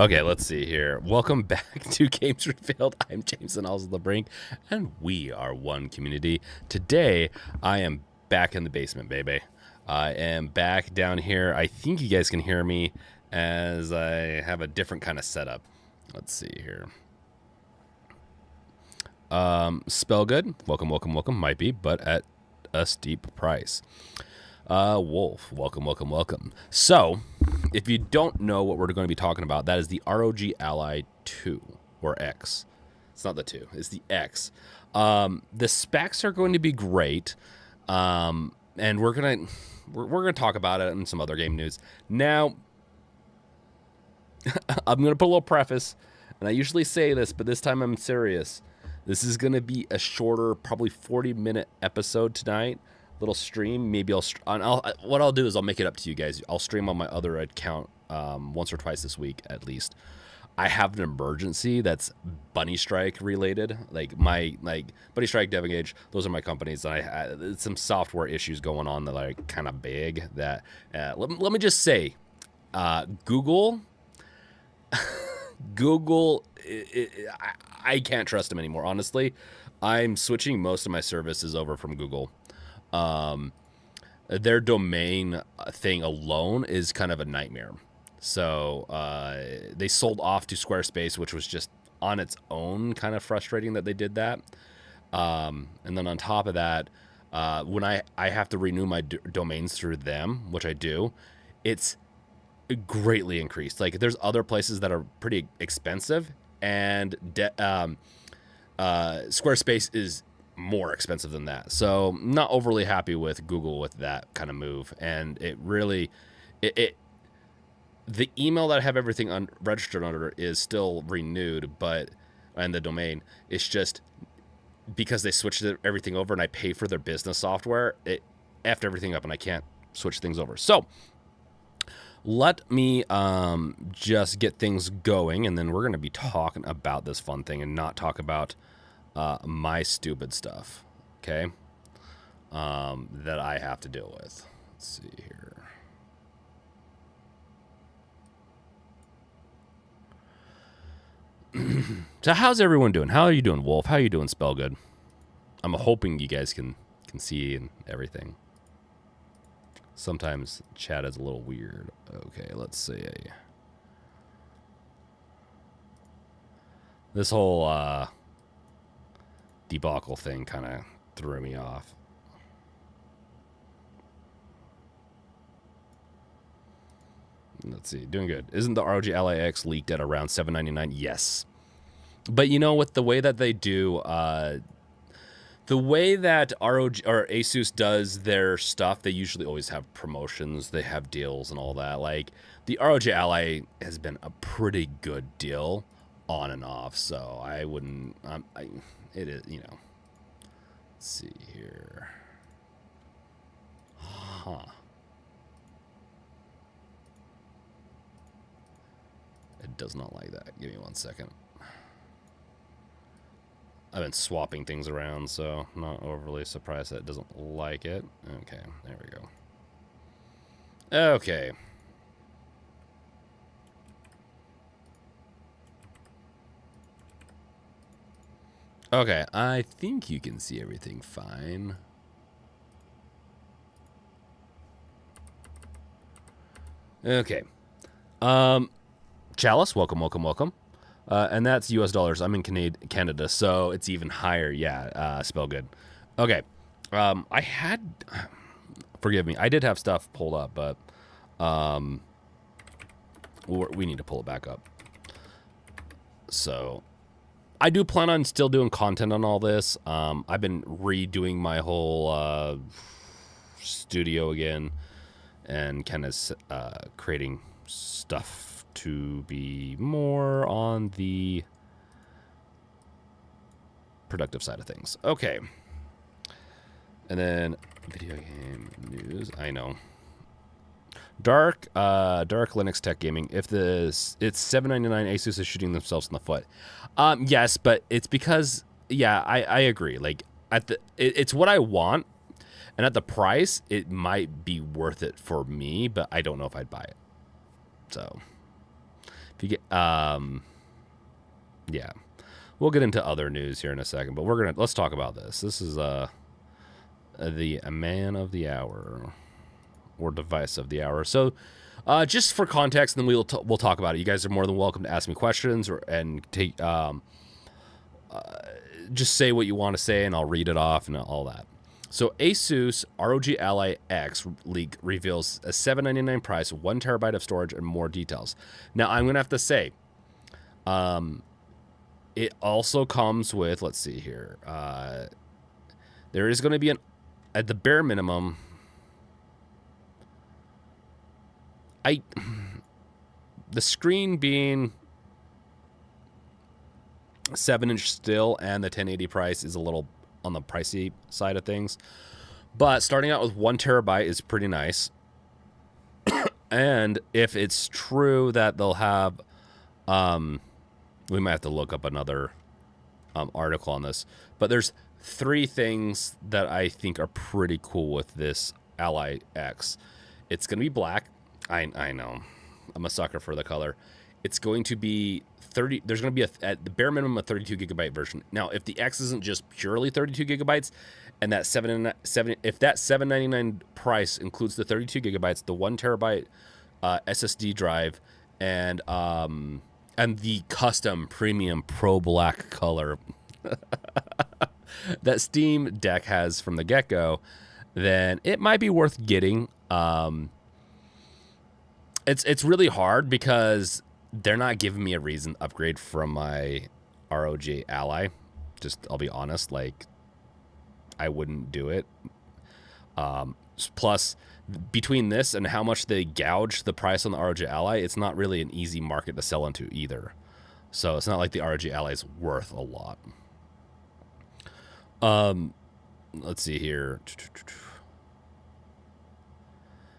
Okay, let's see here. Welcome back to Games Revealed. I'm James and also the Brink, and we are one community. Today, I am back in the basement, baby. I am back down here. I think you guys can hear me as I have a different kind of setup. Let's see here. Spell good. Welcome. Might be, but at a steep price. Wolf, welcome. So, if you don't know what we're going to be talking about, that is the ROG Ally 2 or X. It's not the 2, it's the X. The specs are going to be great, and we're gonna talk about it in some other game news. Now, I'm gonna put a little preface, and I usually say this, but this time I'm serious. This is gonna be a shorter, probably 40-minute episode tonight. Little stream. Maybe what I'll do is I'll make it up to you guys. I'll stream on my other account once or twice this week at least. I have an emergency that's Bunny Strike related. Like Bunny Strike, DevEngage, those are my companies. And I some software issues going on that are kind of big. That let me just say, Google, I can't trust them anymore. Honestly, I'm switching most of my services over from Google. Their domain thing alone is kind of a nightmare. So they sold off to Squarespace, which was just on its own kind of frustrating that they did that. And then on top of that, when I have to renew my domains through them, which I do, it's greatly increased. Like there's other places that are pretty expensive, and Squarespace is more expensive than that. So not overly happy with Google with that kind of move. And it really, the email that I have everything registered under is still renewed, and the domain, it's just because they switched everything over and I pay for their business software, it effed everything up and I can't switch things over. So let me just get things going, and then we're going to be talking about this fun thing and not talk about my stupid stuff, okay, that I have to deal with. Let's see here. So how's everyone doing? How are you doing, Wolf? How are you doing, Spellgood? I'm hoping you guys can see and everything. Sometimes chat is a little weird. Okay, let's see. This whole debacle thing kind of threw me off. Let's see, doing good. Isn't the ROG Ally X leaked at around $799? Yes. But you know, with the way that they do, the way that ROG or ASUS does their stuff, they usually always have promotions, they have deals and all that. Like the ROG Ally has been a pretty good deal on and off, so I wouldn't, it is, you know. Let's see here. Huh. It does not like that. Give me 1 second. I've been swapping things around, so I'm not overly surprised that it doesn't like it. Okay, there we go. Okay. Okay, I think you can see everything fine. Okay. Chalice, welcome. And that's US dollars. I'm in Canada, so it's even higher. Yeah, spell good. Okay. I had, forgive me, I did have stuff pulled up, but we need to pull it back up. So I do plan on still doing content on all this. I've been redoing my whole studio again and kind of creating stuff to be more on the productive side of things. Okay. And then video game news. I know. Dark Linux Tech Gaming. If it's $7.99, ASUS is shooting themselves in the foot. Yes, but it's because, yeah, I agree. Like it's what I want, and at the price, it might be worth it for me, but I don't know if I'd buy it. So If you get, yeah, we'll get into other news here in a second, but let's talk about this. This is the man of the hour, or device of the hour. So, just for context, and then we'll talk about it. You guys are more than welcome to ask me questions and take just say what you want to say, and I'll read it off and all that. So ASUS ROG Ally X leak reveals a $799 price, 1 terabyte of storage, and more details. Now, I'm going to have to say, it also comes with, let's see here, there is going to be at the bare minimum, the screen being 7-inch still, and the 1080 price is a little on the pricey side of things, but starting out with 1 terabyte is pretty nice. And if it's true that they'll have, we might have to look up another article on this, but there's 3 things that I think are pretty cool with this Ally X. It's going to be black. I know, I'm a sucker for the color. It's going to be 30. There's going to be at the bare minimum a 32 gigabyte version. Now, if the X isn't just purely 32 gigabytes, and that if that $799 price includes the 32 gigabytes, the 1 terabyte SSD drive, and the custom premium pro black color that Steam Deck has from the get-go, then it might be worth getting. It's really hard because they're not giving me a reason to upgrade from my ROG Ally. Just, I'll be honest, like, I wouldn't do it. Plus, between this and how much they gouge the price on the ROG Ally, it's not really an easy market to sell into either. So it's not like the ROG Ally is worth a lot. Let's see here.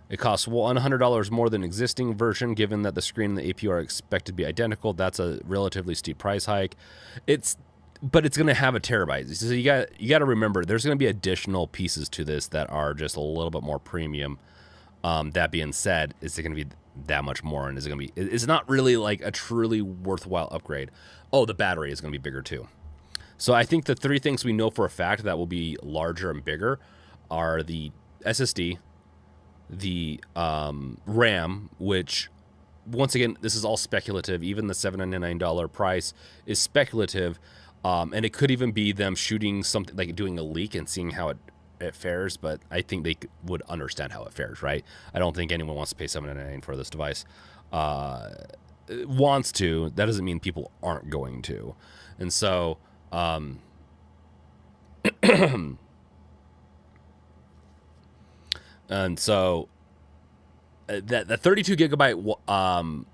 It costs $100 more than existing version, given that the screen and the APU are expected to be identical. That's a relatively steep price hike. But it's going to have a terabyte. So you got to remember, there's going to be additional pieces to this that are just a little bit more premium. That being said, is it going to be that much more? And is it going to be? It's not really like a truly worthwhile upgrade. Oh, the battery is going to be bigger too. So I think the 3 things we know for a fact that will be larger and bigger are the SSD, the RAM, which, once again, this is all speculative. Even the $799 price is speculative, and it could even be them shooting something, like doing a leak and seeing how it fares, but I think they would understand how it fares, right? I don't think anyone wants to pay $799 for this device. Wants to, that doesn't mean people aren't going to. And so and so that 32 gigabyte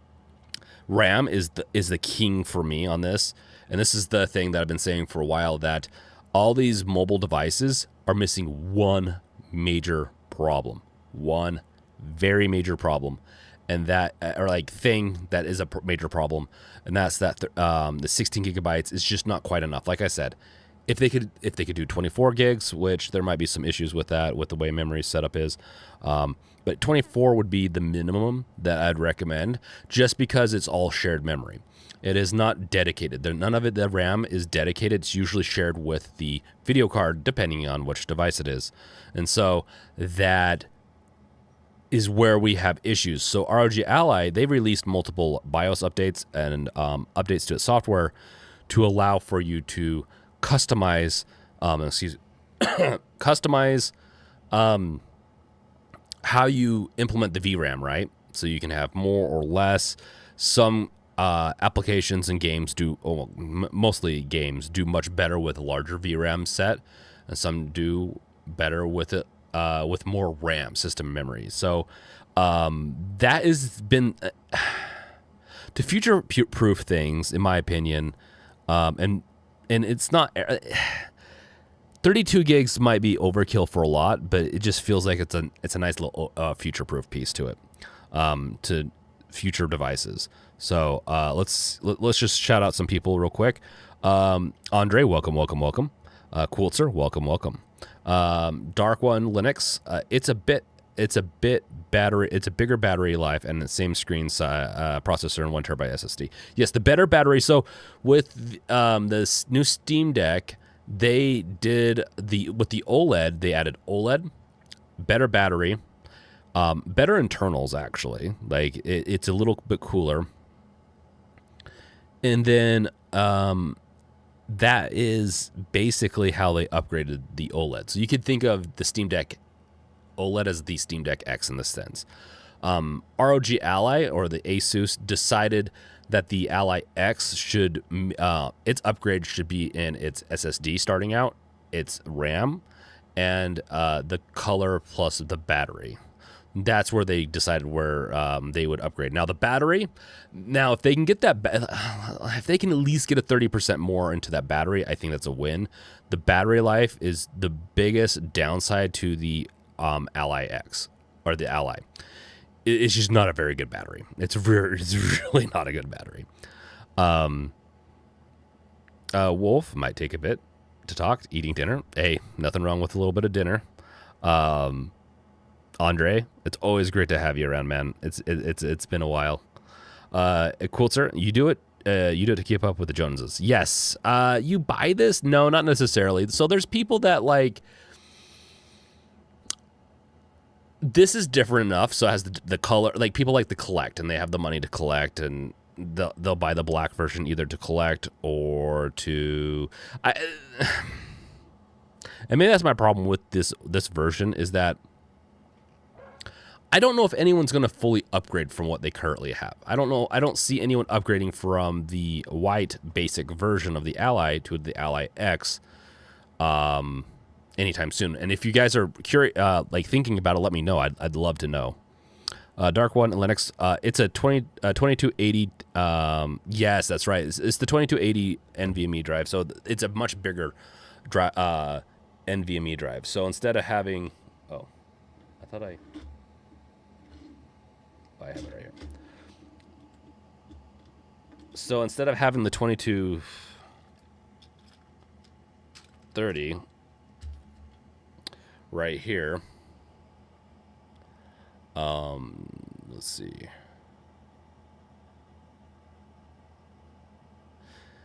RAM is the king for me on this. And this is the thing that I've been saying for a while, that all these mobile devices are missing one major problem, one very major problem, and that, or like thing that is a major problem, and that's that the 16 gigabytes is just not quite enough. Like I said, if they could do 24 gigs, which there might be some issues with that, with the way memory setup is, but 24 would be the minimum that I'd recommend, just because it's all shared memory. It is not dedicated. None of it, the RAM is dedicated. It's usually shared with the video card, depending on which device it is. And so that is where we have issues. So ROG Ally, they released multiple BIOS updates and updates to its software to allow for you to customize, customize how you implement the VRAM, right? So you can have more or less. Some applications and games mostly games do much better with a larger VRAM set, and some do better with it with more RAM system memory. So that has been to future-proof things, in my opinion, and it's not. 32 gigs might be overkill for a lot, but it just feels like it's a nice little future-proof piece to it, to future devices. So let's just shout out some people real quick. Andre, welcome. Quiltzer, welcome. Dark One Linux, it's a bit it's a bigger battery life and the same screen processor and 1 terabyte SSD. Yes, the better battery. So with this new Steam Deck, they did with the OLED, they added OLED, better battery, better internals actually. Like it's a little bit cooler. And then that is basically how they upgraded the OLED. So you could think of the Steam Deck OLED as the Steam Deck X in this sense. ROG Ally, or the ASUS, decided that the Ally X should, its upgrade should be in its SSD starting out, its RAM, and the color plus the battery. That's where they decided where they would upgrade. Now the battery, if they can get that, if they can at least get a 30% more into that battery, I think that's a win. The battery life is the biggest downside to the Ally X, or the Ally. It's just not a very good battery. It's really not a good battery. Wolf might take a bit to talk. Eating dinner. Hey, nothing wrong with a little bit of dinner. Andre, it's always great to have you around, man. It's been a while. Quilter, you do it. You do it to keep up with the Joneses. Yes. You buy this? No, not necessarily. So there's people that like. This is different enough, so it has the color. Like people like to collect, and they have the money to collect, and they'll buy the black version either to collect or to. And maybe that's my problem with this version is that I don't know if anyone's going to fully upgrade from what they currently have. I don't know. I don't see anyone upgrading from the white basic version of the Ally to the Ally X. Anytime soon. And if you guys are curious, like thinking about it, let me know. I'd love to know. Dark One Linux. It's a 2280. Yes, that's right. It's the 2280 NVMe drive. So it's a much bigger NVMe drive. So instead of having, I have it right here. So instead of having the 2230. Right here. Let's see.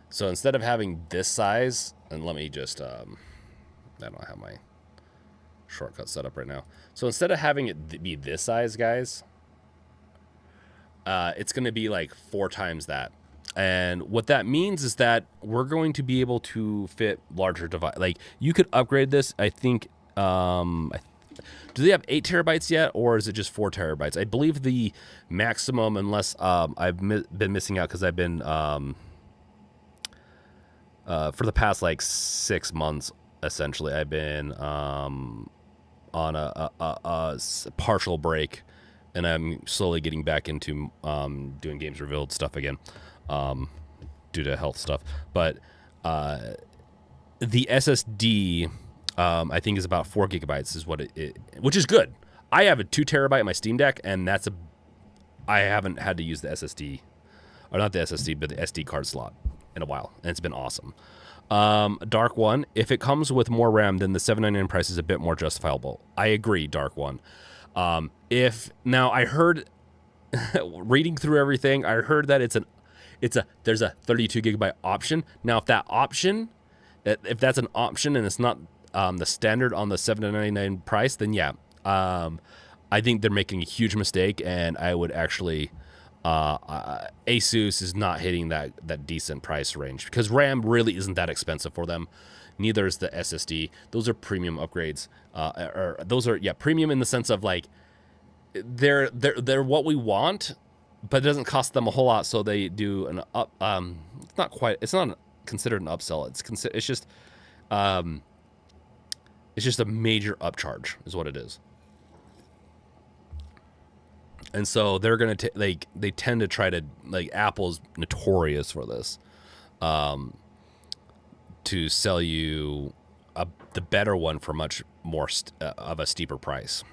So instead of having this size, and let me just, I don't have my shortcut set up right now. So instead of having it be this size, guys, it's going to be like 4 times that. And what that means is that we're going to be able to fit larger device. Like you could upgrade this, I think. Do they have 8 terabytes yet, or is it just 4 terabytes? I believe the maximum, unless I've been missing out because I've been for the past like 6 months, essentially, I've been on a partial break, and I'm slowly getting back into doing Games Revealed stuff again due to health stuff. But the SSD. I think is about 4 gigabytes is what it which is good. I have a 2 terabyte in my Steam Deck, and I haven't had to use the SSD, or not the SSD, but the SD card slot in a while, and it's been awesome. Dark One, if it comes with more RAM, then the $799 price is a bit more justifiable. I agree, Dark One. Now I heard, reading through everything, I heard that there's a 32 gigabyte option. Now, if that's an option and it's not the standard on the $799 price, then yeah, I think they're making a huge mistake, and I would actually, ASUS is not hitting that decent price range because RAM really isn't that expensive for them. Neither is the SSD. Those are premium upgrades, or those are premium in the sense of like they're what we want, but it doesn't cost them a whole lot, so they do an up. It's not considered an upsell. It's just a major upcharge is what it is. And so they're going to they tend to try to, like, Apple's notorious for this, to sell you the better one for much more of a steeper price.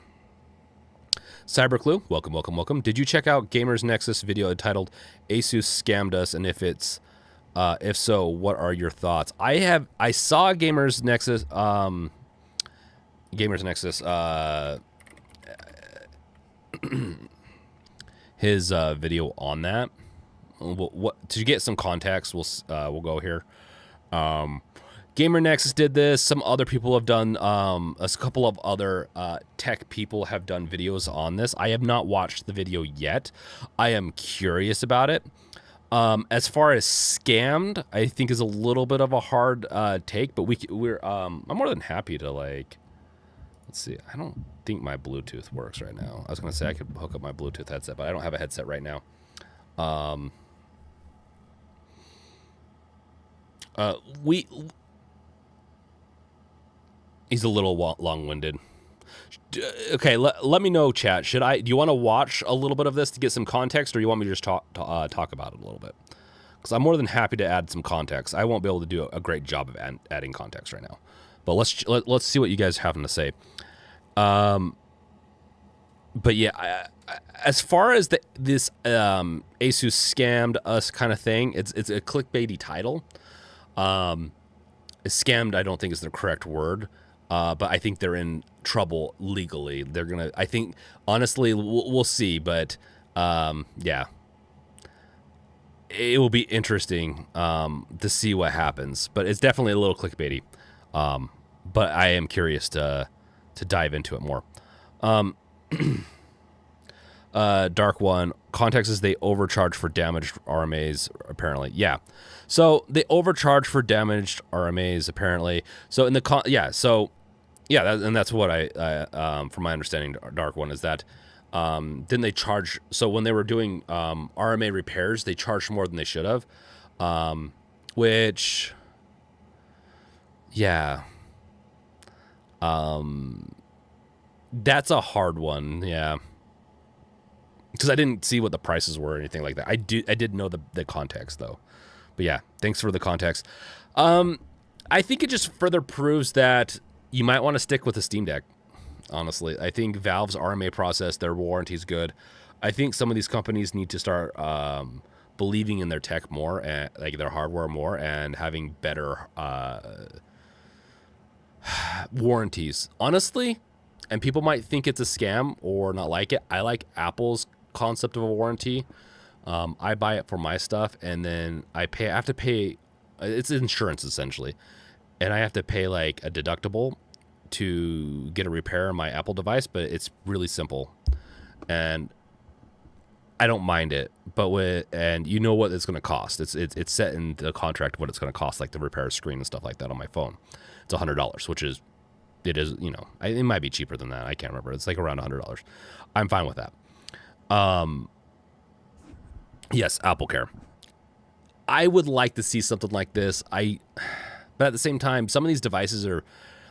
Cyberclue, welcome. Did you check out Gamers Nexus video entitled "ASUS Scammed Us"? And if so, what are your thoughts? I saw Gamers Nexus. his video on that. What to get some context, we'll go here. Gamer Nexus did this. Some other people have done. A couple of other tech people have done videos on this. I have not watched the video yet. I am curious about it. As far as scammed, I think is a little bit of a hard take, but I'm more than happy to like. Let's see. I don't think my Bluetooth works right now. I was gonna say I could hook up my Bluetooth headset, but I don't have a headset right now. He's a little long-winded. Okay, let me know, chat. Do you want to watch a little bit of this to get some context, or you want me to just talk about it a little bit? Because I'm more than happy to add some context. I won't be able to do a great job of adding context right now, but let's see what you guys have to say. But yeah, as far as this ASUS scammed us kind of thing, it's a clickbaity title. Scammed, I don't think is the correct word. But I think they're in trouble legally. They're gonna. I think honestly, we'll see. But yeah, it will be interesting to see what happens. But it's definitely a little clickbaity. But I am curious to dive into it more. Dark One, context is they overcharge for damaged RMAs, apparently. Yeah. So they overcharge for damaged RMAs, apparently. So in the and that's what from my understanding, Dark One, is that didn't they charge? So when they were doing RMA repairs, they charged more than they should have, which, yeah, that's a hard one, yeah. Because I didn't see what the prices were or anything like that. I did know the context though, but yeah, thanks for the context. I think it just further proves that you might want to stick with the Steam Deck. Honestly, I think Valve's RMA process, their warranty is good. I think some of these companies need to start believing in their tech more, and like their hardware more, and having better warranties. Honestly, and people might think it's a scam or not like it. I like Apple's concept of a warranty. I buy it for my stuff, and then I have to pay. It's insurance essentially, and I have to pay like a deductible to get a repair on my Apple device, but it's really simple, and I don't mind it. But and you know what it's going to cost. It's set in the contract what it's going to cost, like the repair screen and stuff like that on my phone. It's $100, which is. It is, it might be cheaper than that. I can't remember. It's like around $100. I'm fine with that. Yes, AppleCare. I would like to see something like this. But at the same time, some of these devices are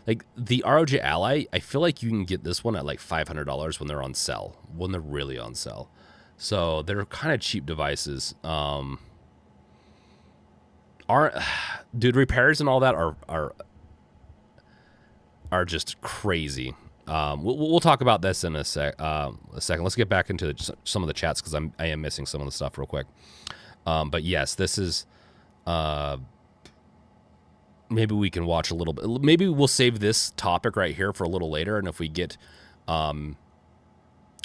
like the ROG Ally. I feel like you can get this one at like $500 when they're on sale, when they're really on sale. So they're kind of cheap devices. Dude, repairs and all that are just crazy. We'll talk about this in a second. Let's get back into some of the chats because I am missing some of the stuff real quick. But yes, this is. Maybe we can watch a little bit. Maybe we'll save this topic right here for a little later, and if we get,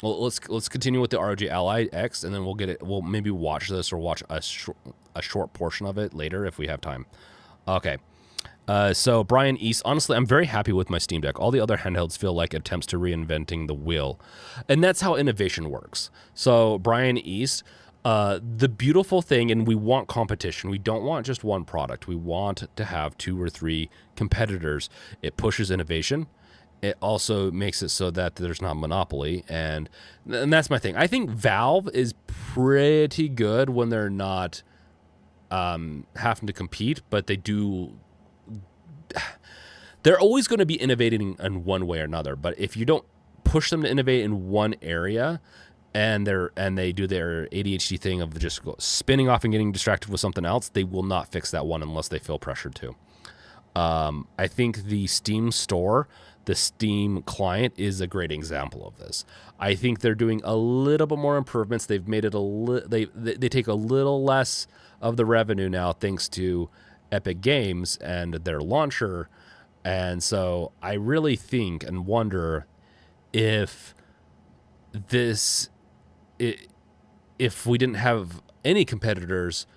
let's continue with the ROG Ally X, and then we'll get it. We'll maybe watch this or watch a short portion of it later if we have time. Okay. So Brian East, honestly, I'm very happy with my Steam Deck. All the other handhelds feel like attempts to reinventing the wheel, and that's how innovation works. So Brian East, the beautiful thing, and we want competition. We don't want just one product. We want to have 2 or 3 competitors. It pushes innovation. It also makes it so that there's not monopoly, and that's my thing. I think Valve is pretty good when they're not having to compete, but they do. They're always going to be innovating in one way or another, but if you don't push them to innovate in one area, and they do their ADHD thing of just spinning off and getting distracted with something else, they will not fix that one unless they feel pressured to. I think the Steam store, the Steam client, is a great example of this. I think they're doing a little bit more improvements. They've made it they take a little less of the revenue now thanks to Epic Games and their launcher. And so I really think and wonder if if we didn't have any competitors,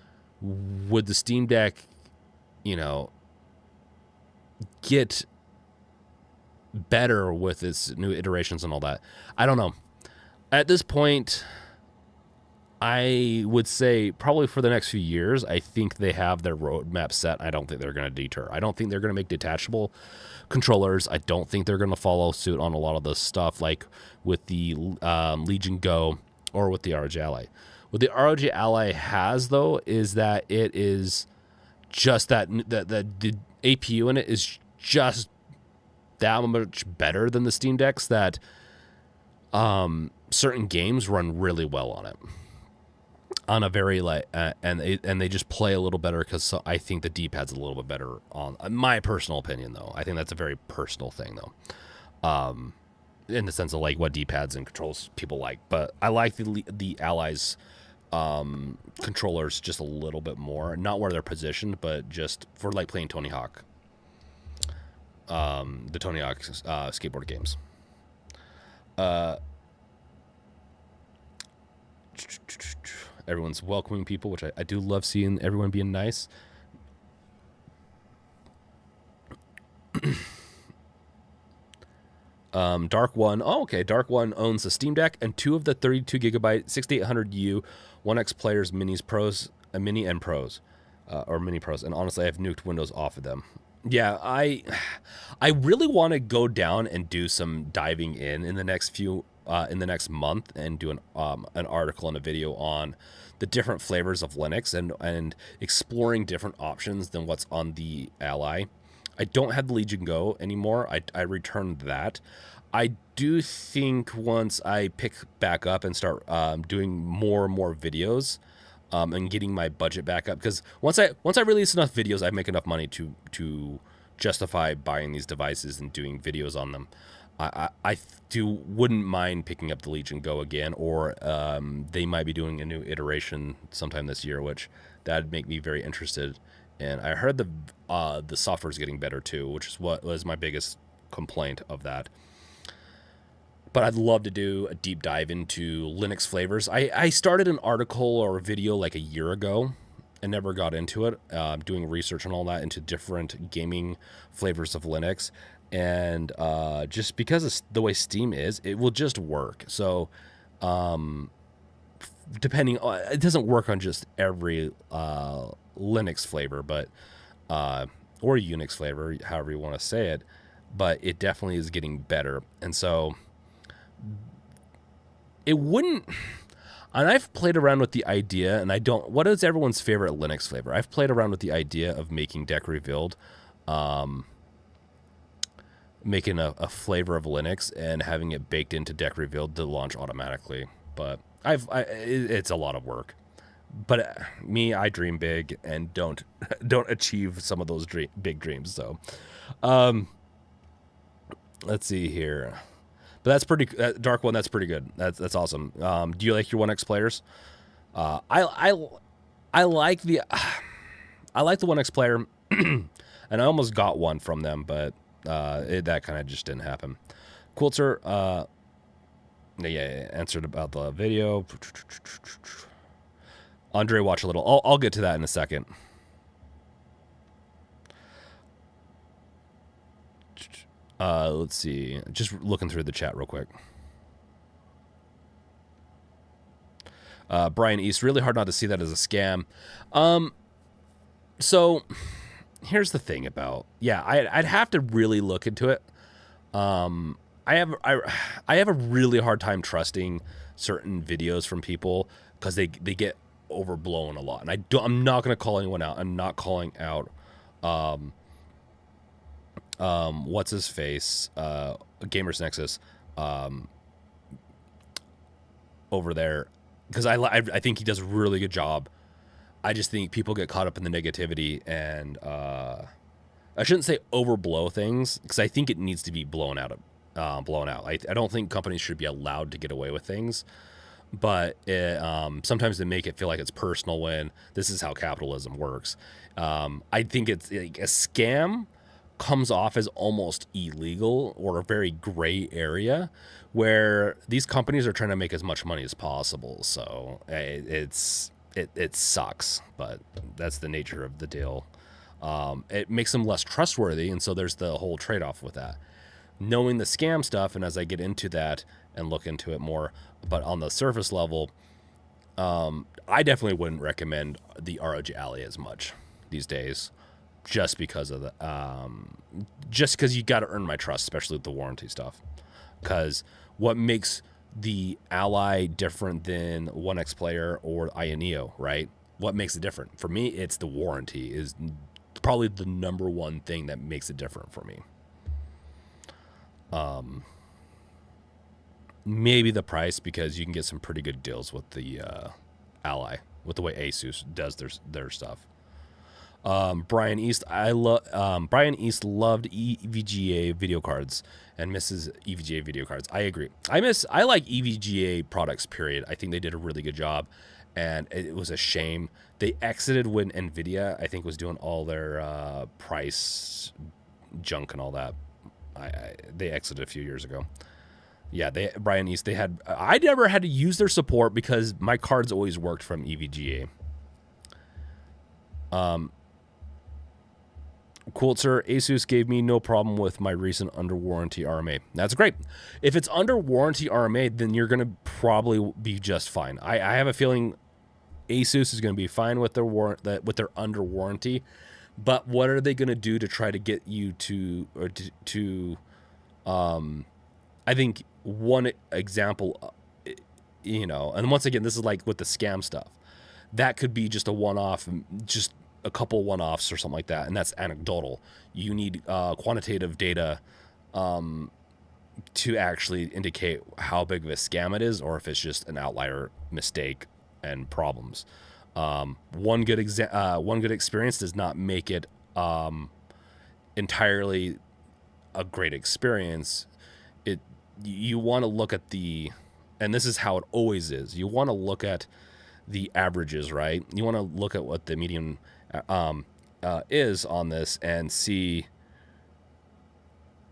would the Steam Deck, get better with its new iterations and all that? I don't know. At this point, I would say probably for the next few years, I think they have their roadmap set. I don't think they're going to deter. I don't think they're going to make detachable controllers. I don't think they're going to follow suit on a lot of the stuff like with the Legion Go or with the ROG Ally. What the ROG Ally has, though, is that it is just that the APU in it is just that much better than the Steam Decks that certain games run really well on it. On a very and they just play a little better because I think the D-pad's a little bit better on my personal opinion, though. I think that's a very personal thing, though, in the sense of like what D-pads and controls people like. But I like the Ally's controllers just a little bit more, not where they're positioned, but just for like playing Tony Hawk, the Tony Hawk skateboard games. Everyone's welcoming people, which I do love seeing everyone being nice. Dark One. Oh, okay. Dark One owns a Steam Deck and 2 of the 32 gigabyte 6800U 1X players, minis, pros, a mini and pros, or mini pros. And honestly, I've nuked Windows off of them. Yeah, I really want to go down and do some diving in the next few. In the next month and do an article and a video on the different flavors of Linux and exploring different options than what's on the Ally. I don't have the Legion Go anymore. I returned that. I do think once I pick back up and start doing more and more videos and getting my budget back up, because once I release enough videos, I make enough money to justify buying these devices and doing videos on them. I wouldn't mind picking up the Legion Go again, or they might be doing a new iteration sometime this year, which that'd make me very interested. And I heard the software is getting better too, which is what was my biggest complaint of that. But I'd love to do a deep dive into Linux flavors. I started an article or a video like a year ago and never got into it, doing research and all that into different gaming flavors of Linux. And just because of the way Steam is, it will just work. So depending on, it doesn't work on just every Linux flavor, but or Unix flavor, however you want to say it, but it definitely is getting better. And so it wouldn't, and I've played around with the idea, and what is everyone's favorite Linux flavor? I've played around with the idea of making Deck Revealed, making a flavor of Linux and having it baked into Deck Revealed to launch automatically. But it's a lot of work. But I dream big and don't achieve some of those big dreams. So, let's see here. But that's pretty Dark One. That's pretty good. That's awesome. Do you like your 1X players? I like the 1X player, and I almost got one from them, but that kind of just didn't happen. Quilter, answered about the video. Andre, watch a little. I'll get to that in a second. Let's see. Just looking through the chat real quick. Brian East, really hard not to see that as a scam. So here's the thing about, I'd have to really look into it. I have a really hard time trusting certain videos from people because they get overblown a lot. And I'm not going to call anyone out. I'm not calling out what's his face, Gamers Nexus, over there, because I think he does a really good job. I just think people get caught up in the negativity, and I shouldn't say overblow things, because I think it needs to be blown out. I don't think companies should be allowed to get away with things, but sometimes they make it feel like it's personal when this is how capitalism works. I think it's like a scam. comes off as almost illegal or a very gray area where these companies are trying to make as much money as possible. So it sucks, but that's the nature of the deal. It makes them less trustworthy, and so there's the whole trade-off with that. Knowing the scam stuff, and as I get into that and look into it more, but on the surface level, I definitely wouldn't recommend the ROG Ally as much these days, just because of just because you got to earn my trust, especially with the warranty stuff. Because what makes the Ally different than One X Player or Neo, right? What makes it different? For me, it's the warranty is probably the number one thing that makes it different for me. Maybe the price, because you can get some pretty good deals with the Ally, with the way ASUS does their stuff. Brian East loved EVGA video cards and misses EVGA video cards. I agree. I like EVGA products, period. I think they did a really good job, and it was a shame they exited when Nvidia, I think, was doing all their price junk and all that. They exited a few years ago. Yeah, Brian East, I never had to use their support because my cards always worked from EVGA. Quiltzer, ASUS gave me no problem with my recent under warranty RMA. That's great. If it's under warranty RMA, then you're going to probably be just fine. I have a feeling ASUS is going to be fine with their under warranty. But what are they going to do to try to get you to I think one example, and once again, this is like with the scam stuff. That could be just a one-off, just a couple one-offs or something like that, and that's anecdotal. You need quantitative data to actually indicate how big of a scam it is, or if it's just an outlier mistake and problems. One good experience does not make it entirely a great experience. You want to look at and this is how it always is. You want to look at the averages, right? You want to look at what the median is on this and see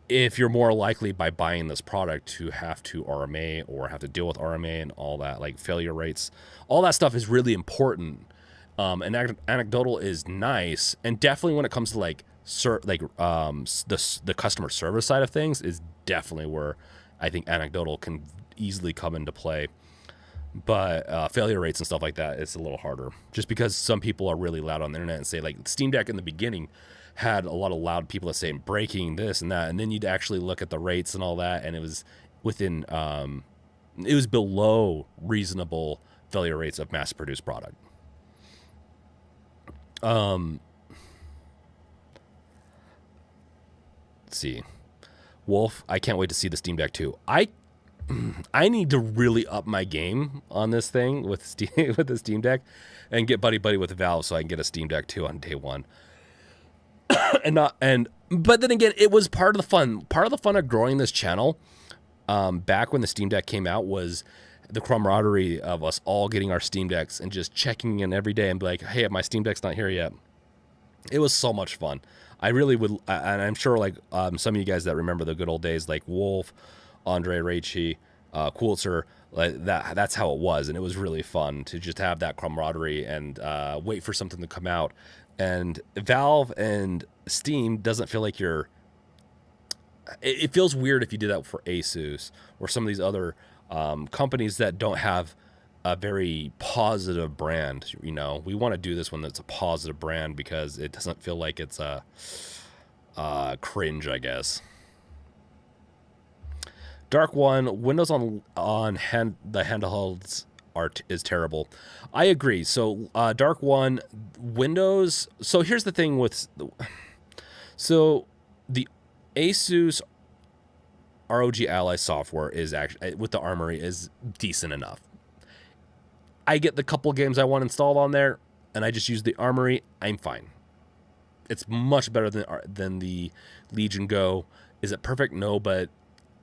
if you're more likely by buying this product to have to RMA or have to deal with RMA and all that, like failure rates. All that stuff is really important. And anecdotal is nice, and definitely when it comes to the customer service side of things is definitely where I think anecdotal can easily come into play. But failure rates and stuff like that, it's a little harder, just because some people are really loud on the internet and say, like, Steam Deck in the beginning had a lot of loud people that say breaking this and that, and then you'd actually look at the rates and all that, and it was within it was below reasonable failure rates of mass-produced product. Let's see. Wolf, I can't wait to see the Steam Deck 2. I need to really up my game on this thing with with the Steam Deck and get buddy with Valve so I can get a Steam Deck 2 on day one. But then again, it was part of the fun. Part of the fun of growing this channel back when the Steam Deck came out was the camaraderie of us all getting our Steam Decks and just checking in every day and be like, hey, my Steam Deck's not here yet. It was so much fun. I really would, and I'm sure like some of you guys that remember the good old days, like Wolf, Andre Raichi, Quiltzer, like that's how it was, and it was really fun to just have that camaraderie and wait for something to come out. And Valve and Steam doesn't feel like it feels weird if you do that for ASUS or some of these other companies that don't have a very positive brand. We want to do this one that's a positive brand because it doesn't feel like it's a cringe, I guess. Dark One, Windows on the handhelds is terrible. I agree. So Dark One, Windows. So here's the thing with the ASUS ROG Ally software is actually with the Armory is decent enough. I get the couple games I want installed on there, and I just use the Armory. I'm fine. It's much better than the Legion Go. Is it perfect? No, but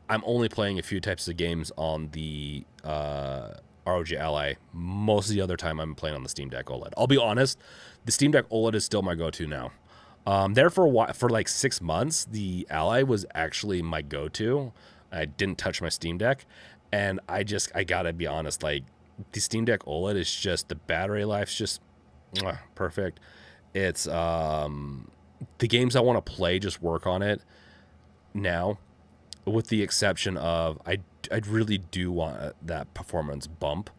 I'm only playing a few types of games on the ROG Ally. Most of the other time, I'm playing on the Steam Deck OLED. I'll be honest, the Steam Deck OLED is still my go-to now. There for a while, for like 6 months, the Ally was actually my go-to. I didn't touch my Steam Deck, and I gotta be honest, like the Steam Deck OLED is just, the battery life's just perfect. It's the games I want to play just work on it now, with the exception of I really do want that performance bump,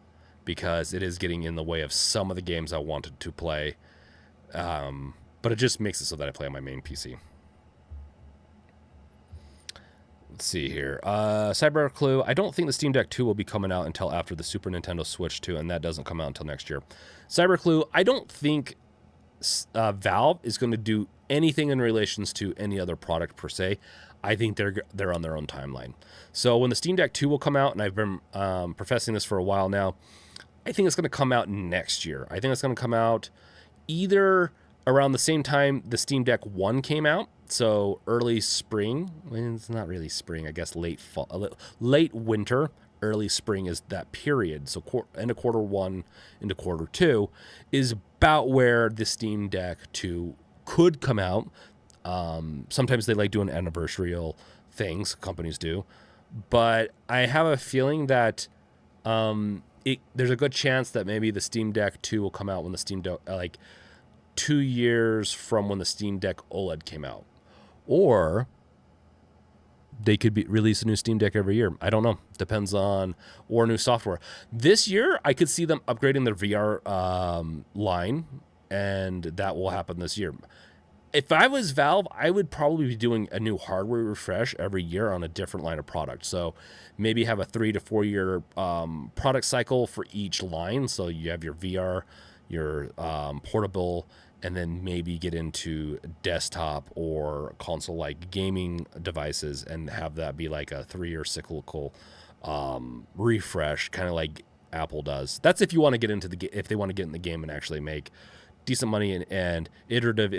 because it is getting in the way of some of the games I wanted to play. But it just makes it so that I play on my main PC. Let's see here. Cyber Clue. I don't think the Steam Deck 2 will be coming out until after the Super Nintendo Switch 2, and that doesn't come out until next year. Cyber Clue. I don't think Valve is going to do anything in relations to any other product per se. I think they're on their own timeline. So when the Steam Deck 2 will come out, and I've been professing this for a while now, I think it's going to come out next year. I think it's going to come out either around the same time the Steam Deck 1 came out, so early spring. Well, it's not really spring, I guess late fall, late winter, early spring is that period. So end of quarter 1 into quarter 2 is about where the Steam Deck 2 could come out. Sometimes they like doing anniversarial things, companies do, but I have a feeling that there's a good chance that maybe the Steam Deck 2 will come out when the Steam Deck, like 2 years from when the Steam Deck OLED came out. Or they could release a new Steam Deck every year. I don't know. Depends on, or new software. This year, I could see them upgrading their VR line, and that will happen this year. If I was Valve, I would probably be doing a new hardware refresh every year on a different line of product. So maybe have a 3 to 4 year product cycle for each line. So you have your VR, your portable, and then maybe get into desktop or console-like gaming devices and have that be like a 3-year cyclical refresh, kind of like Apple does. That's if you want to get into if they want to get in the game and actually make decent money and iterative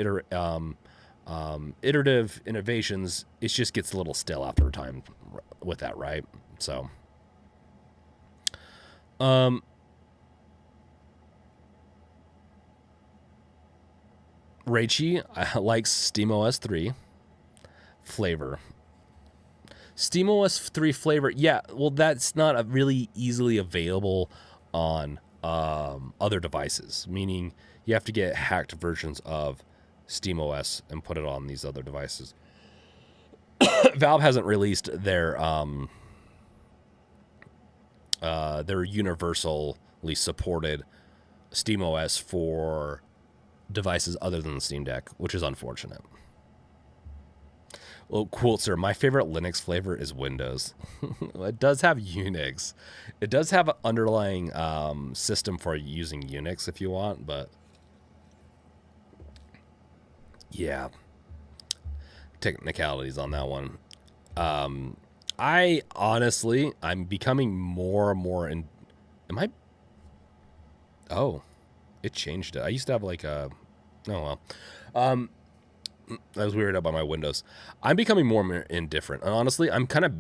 innovations. It just gets a little stale after a time with that, right? So, Raichi likes SteamOS 3 flavor. SteamOS 3 flavor, yeah, well, that's not really easily available on other devices, meaning you have to get hacked versions of SteamOS and put it on these other devices. Valve hasn't released their universally supported SteamOS for devices other than the Steam Deck, which is unfortunate. Well, cool, sir. My favorite Linux flavor is Windows. It does have Unix. It does have an underlying system for using Unix if you want, but yeah, technicalities on that one. I honestly, I'm becoming more and more in. Am I? Oh, it changed it. I used to have like a. Oh well. I was weirded out by my Windows. I'm becoming more and more indifferent. And honestly, I'm kind of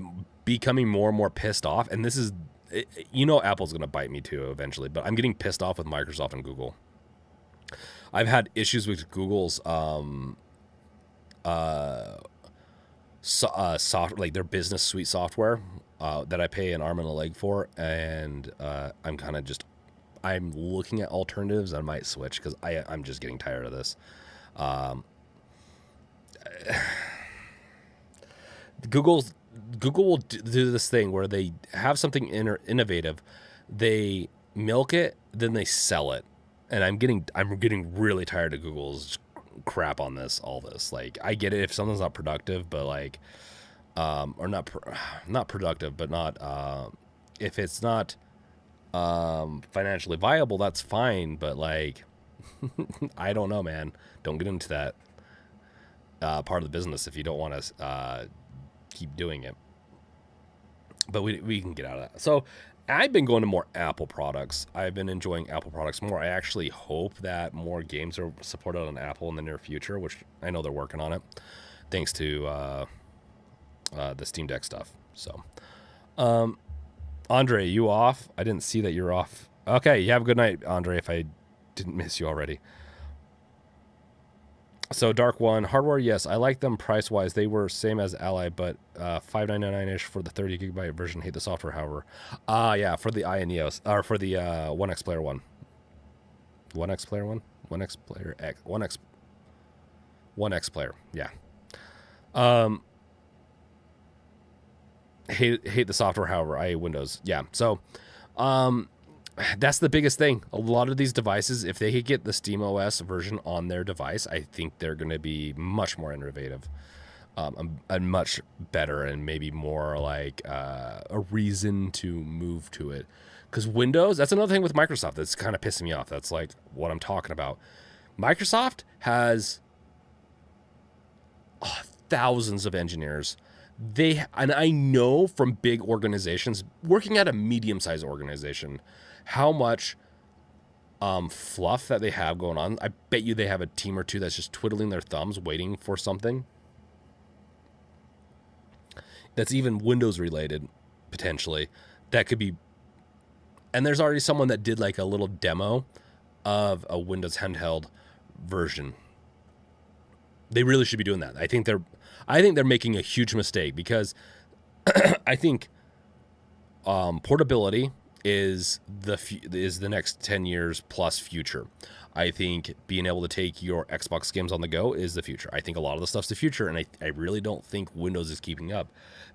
becoming more and more pissed off. And this is, Apple's going to bite me too eventually. But I'm getting pissed off with Microsoft and Google. I've had issues with Google's software, like their business suite software that I pay an arm and a leg for. And I'm kind of I'm looking at alternatives. I might switch because I'm just getting tired of this. Google will do this thing where they have something innovative, they milk it, then they sell it, and I'm getting really tired of Google's crap on all this. Like, I get it if something's not productive, but like, or not productive, but not if it's not financially viable, that's fine. But like, I don't know, man. Don't get into that part of the business if you don't want to keep doing it. But we can get out of that. So I've been going to more Apple products. I've been enjoying Apple products more. I actually hope that more games are supported on Apple in the near future, which I know they're working on it, thanks to the Steam Deck stuff. So, Andre, you off? I didn't see that you're off. Okay, you have a good night, Andre, if I didn't miss you already. So Dark One hardware, yes, I like them price wise. They were same as Ally, but $599 ish for the 30 GB version. Hate the software, however. Yeah, for the INEOS or for the One X Player one, One X Player one, One X Player X, One X Player. Yeah. Hate the software, however. I hate Windows. Yeah. So, that's the biggest thing. A lot of these devices, if they could get the SteamOS version on their device, I think they're going to be much more innovative, and much better, and maybe more like a reason to move to it. Because Windows, that's another thing with Microsoft that's kind of pissing me off. That's like what I'm talking about. Microsoft has thousands of engineers. And I know from big organizations, working at a medium-sized organization, how much fluff that they have going on. I bet you they have a team or two that's just twiddling their thumbs waiting for something that's even Windows related, potentially. That could be, and there's already someone that did like a little demo of a Windows handheld version. They really should be doing that. I think they're making a huge mistake, because I think portability is the next 10 years plus future. I think being able to take your Xbox games on the go is the future. I think a lot of the stuff's the future, and I really don't think Windows is keeping up.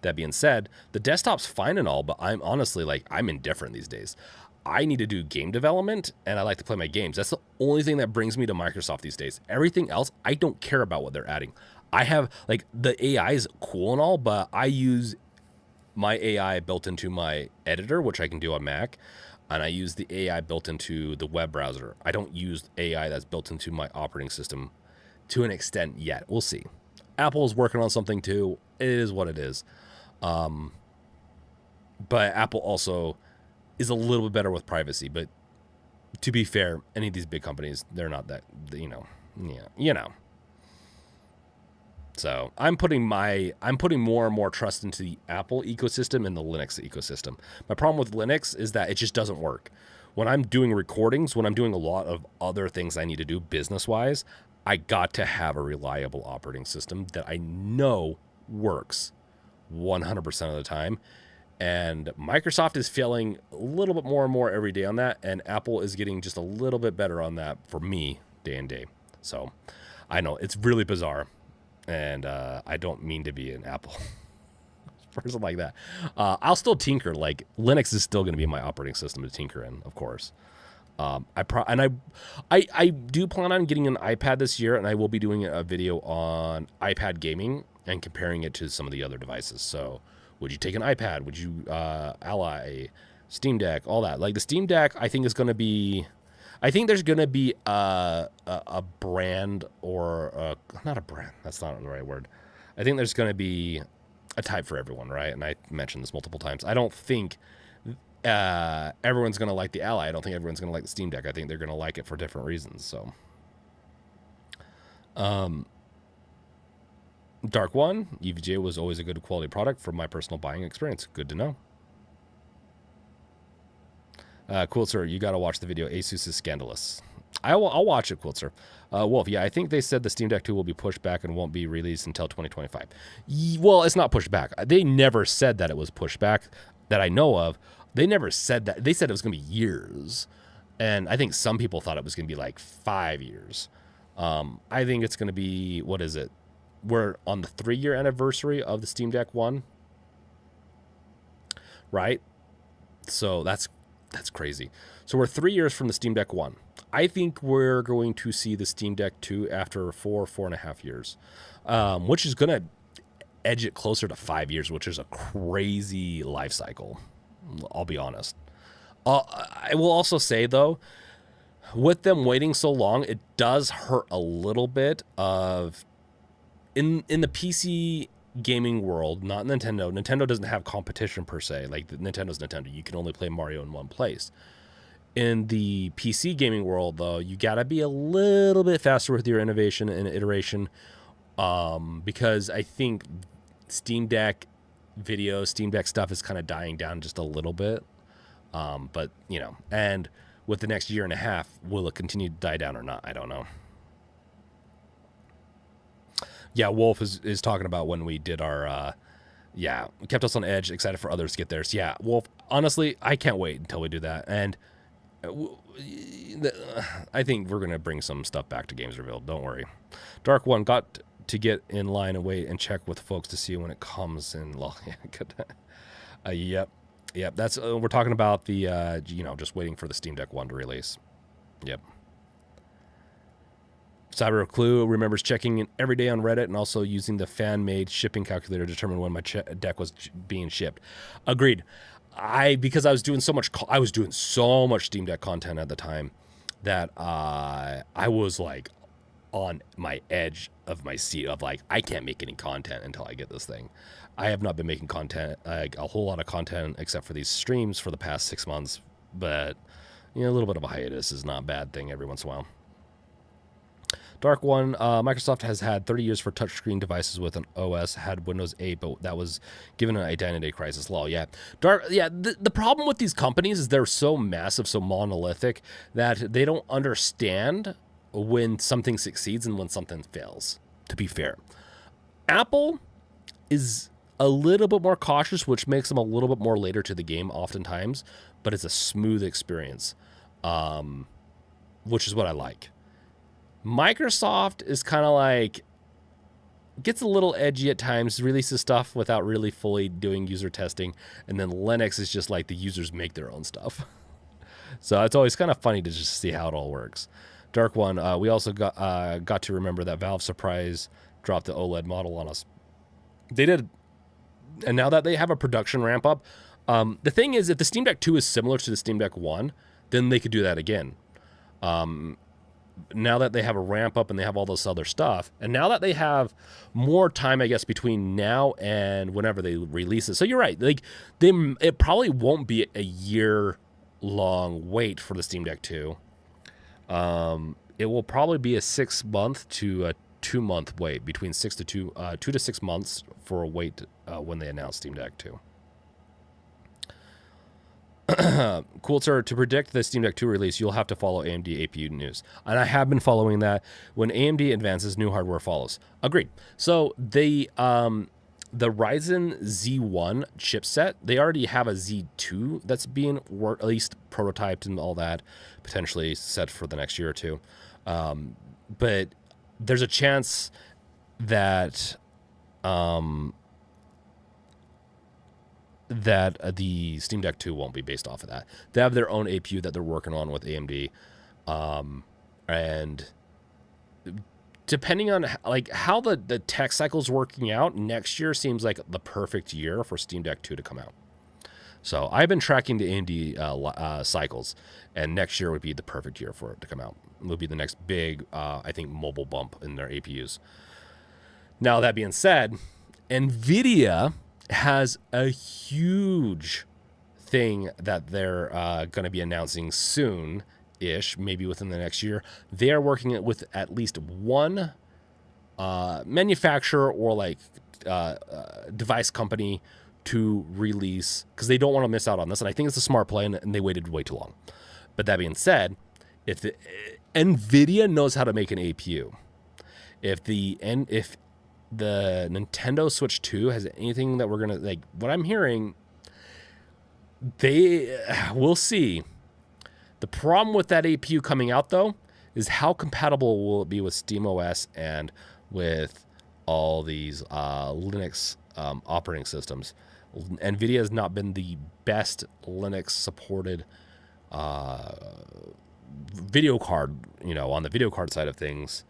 That being said, the desktop's fine and all, but I'm honestly I'm indifferent these days. I need to do game development, and I like to play my games. That's the only thing that brings me to Microsoft these days. Everything else, I don't care about what they're adding. I have, the AI is cool and all, but I use my AI built into my editor, which I can do on Mac, and I use the AI built into the web browser. I don't use AI that's built into my operating system to an extent yet. We'll see. Apple is working on something too. It is what it is. But Apple also is a little bit better with privacy. But to be fair, any of these big companies, they're not that, So I'm putting more and more trust into the Apple ecosystem and the Linux ecosystem. My problem with Linux is that it just doesn't work. When I'm doing recordings, when I'm doing a lot of other things I need to do business-wise, I got to have a reliable operating system that I know works 100% of the time. And Microsoft is failing a little bit more and more every day on that, and Apple is getting just a little bit better on that for me day and day. So I know it's really bizarre. And I don't mean to be an Apple person like that. I'll still tinker. Like, Linux is still going to be my operating system to tinker in, of course. I do plan on getting an iPad this year, and I will be doing a video on iPad gaming and comparing it to some of the other devices. So, would you take an iPad? Would you Ally, Steam Deck, all that? Like, the Steam Deck, I think I think there's going to be a brand, or not a brand. That's not the right word. I think there's going to be a type for everyone, right? And I mentioned this multiple times. I don't think everyone's going to like the Ally. I don't think everyone's going to like the Steam Deck. I think they're going to like it for different reasons. So, Dark One, EVGA was always a good quality product from my personal buying experience. Good to know. Cool, sir. You got to watch the video. ASUS is scandalous. I'll watch it, cool, sir. Wolf, yeah, I think they said the Steam Deck 2 will be pushed back and won't be released until 2025. Well, it's not pushed back. They never said that it was pushed back that I know of. They never said that. They said it was going to be years. And I think some people thought it was going to be like 5 years. I think it's going to be, what is it? We're on the 3-year anniversary of the Steam Deck 1. Right? So that's crazy. So we're 3 years from the Steam Deck 1. I think we're going to see the Steam Deck 2 after 4.5 years, which is going to edge it closer to 5 years, which is a crazy life cycle. I'll be honest. I will also say, though, with them waiting so long, it does hurt a little bit of in the PC gaming world, not Nintendo. Nintendo doesn't have competition per se. Like, Nintendo's Nintendo. You can only play Mario in one place. In the PC gaming world, though, you gotta be a little bit faster with your innovation and iteration, because I think Steam Deck video, Steam Deck stuff is kind of dying down just a little bit. But, and with the next year and a half, will it continue to die down or not? I don't know. Yeah, Wolf is talking about when we did our, yeah, kept us on edge, excited for others to get theirs. Yeah, Wolf, honestly, I can't wait until we do that. And I think we're going to bring some stuff back to Games Revealed. Don't worry. Dark One got to get in line and wait and check with folks to see when it comes in. Yep. Yep. That's, we're talking about the, just waiting for the Steam Deck 1 to release. Yep. Cyber Clue remembers checking in every day on Reddit and also using the fan-made shipping calculator to determine when my deck was being shipped. Agreed. Because I was doing so much Steam Deck content at the time that I was like on my edge of my seat of like, I can't make any content until I get this thing. I have not been making content, like a whole lot of content except for these streams for the past 6 months, but a little bit of a hiatus is not a bad thing every once in a while. Dark One, Microsoft has had 30 years for touchscreen devices with an OS, had Windows 8, but that was given an identity crisis. Lol, yeah. The problem with these companies is they're so massive, so monolithic, that they don't understand when something succeeds and when something fails, to be fair. Apple is a little bit more cautious, which makes them a little bit more later to the game oftentimes, but it's a smooth experience, which is what I like. Microsoft is kind of like, gets a little edgy at times, releases stuff without really fully doing user testing, and then Linux is just like the users make their own stuff. So it's always kind of funny to just see how it all works. Dark One, we also got to remember that Valve surprise dropped the OLED model on us. They did, and now that they have a production ramp up, the thing is, if the Steam Deck 2 is similar to the Steam Deck 1, then they could do that again. Now that they have a ramp up and they have all this other stuff, and now that they have more time, I guess, between now and whenever they release it. So you're right. Like it probably won't be a year-long wait for the Steam Deck 2. It will probably be a 6 month to a 2 month wait, between 2 to 6 months for a wait when they announce Steam Deck 2. Cool, sir. To predict the Steam Deck 2 release, you'll have to follow AMD APU news. And I have been following that. When AMD advances, new hardware follows. Agreed. So the Ryzen Z1 chipset, they already have a Z2 that's being at least prototyped and all that, potentially set for the next year or two. But there's a chance that the Steam Deck 2 won't be based off of that. They have their own APU that they're working on with AMD. And depending on how the tech cycle's working out, next year seems like the perfect year for Steam Deck 2 to come out. So I've been tracking the AMD cycles, and next year would be the perfect year for it to come out. It would be the next big, I think, mobile bump in their APUs. Now, that being said, NVIDIA has a huge thing that they're going to be announcing soon-ish, maybe within the next year. They are working with at least one manufacturer or device company to release, because they don't want to miss out on this. And I think it's a smart play, and they waited way too long. But that being said, if NVIDIA knows how to make an APU, if the Nintendo Switch 2 has anything that we're going to, what I'm hearing, we'll see. The problem with that APU coming out, though, is how compatible will it be with SteamOS and with all these Linux operating systems. NVIDIA has not been the best Linux-supported video card, on the video card side of things.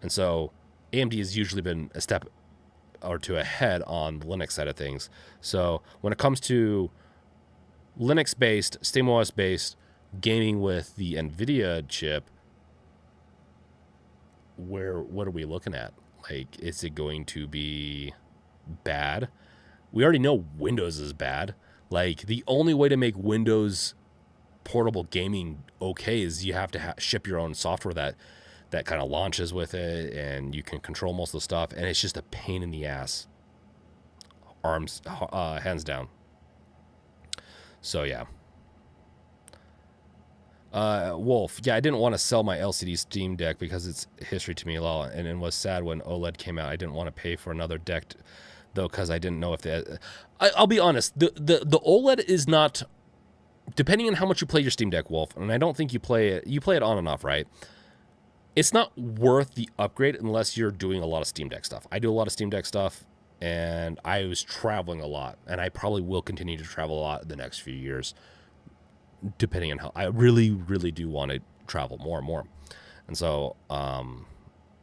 And so AMD has usually been a step or two ahead on the Linux side of things. So when it comes to Linux-based, SteamOS-based gaming with the NVIDIA chip, what are we looking at? Is it going to be bad? We already know Windows is bad. The only way to make Windows portable gaming okay is you have to ship your own software that kind of launches with it, and you can control most of the stuff, and it's just a pain in the ass. Hands down. So yeah. Wolf, yeah, I didn't want to sell my LCD Steam Deck because it's history to me a lot, and it was sad when OLED came out. I didn't want to pay for another deck, though, because I didn't know if they. I'll be honest, the OLED is not, depending on how much you play your Steam Deck, Wolf, and I don't think you play it. You play it on and off, right? It's not worth the upgrade unless you're doing a lot of Steam Deck stuff. I do a lot of Steam Deck stuff, and I was traveling a lot, and I probably will continue to travel a lot in the next few years, depending on how I really, really do want to travel more and more. And so I'm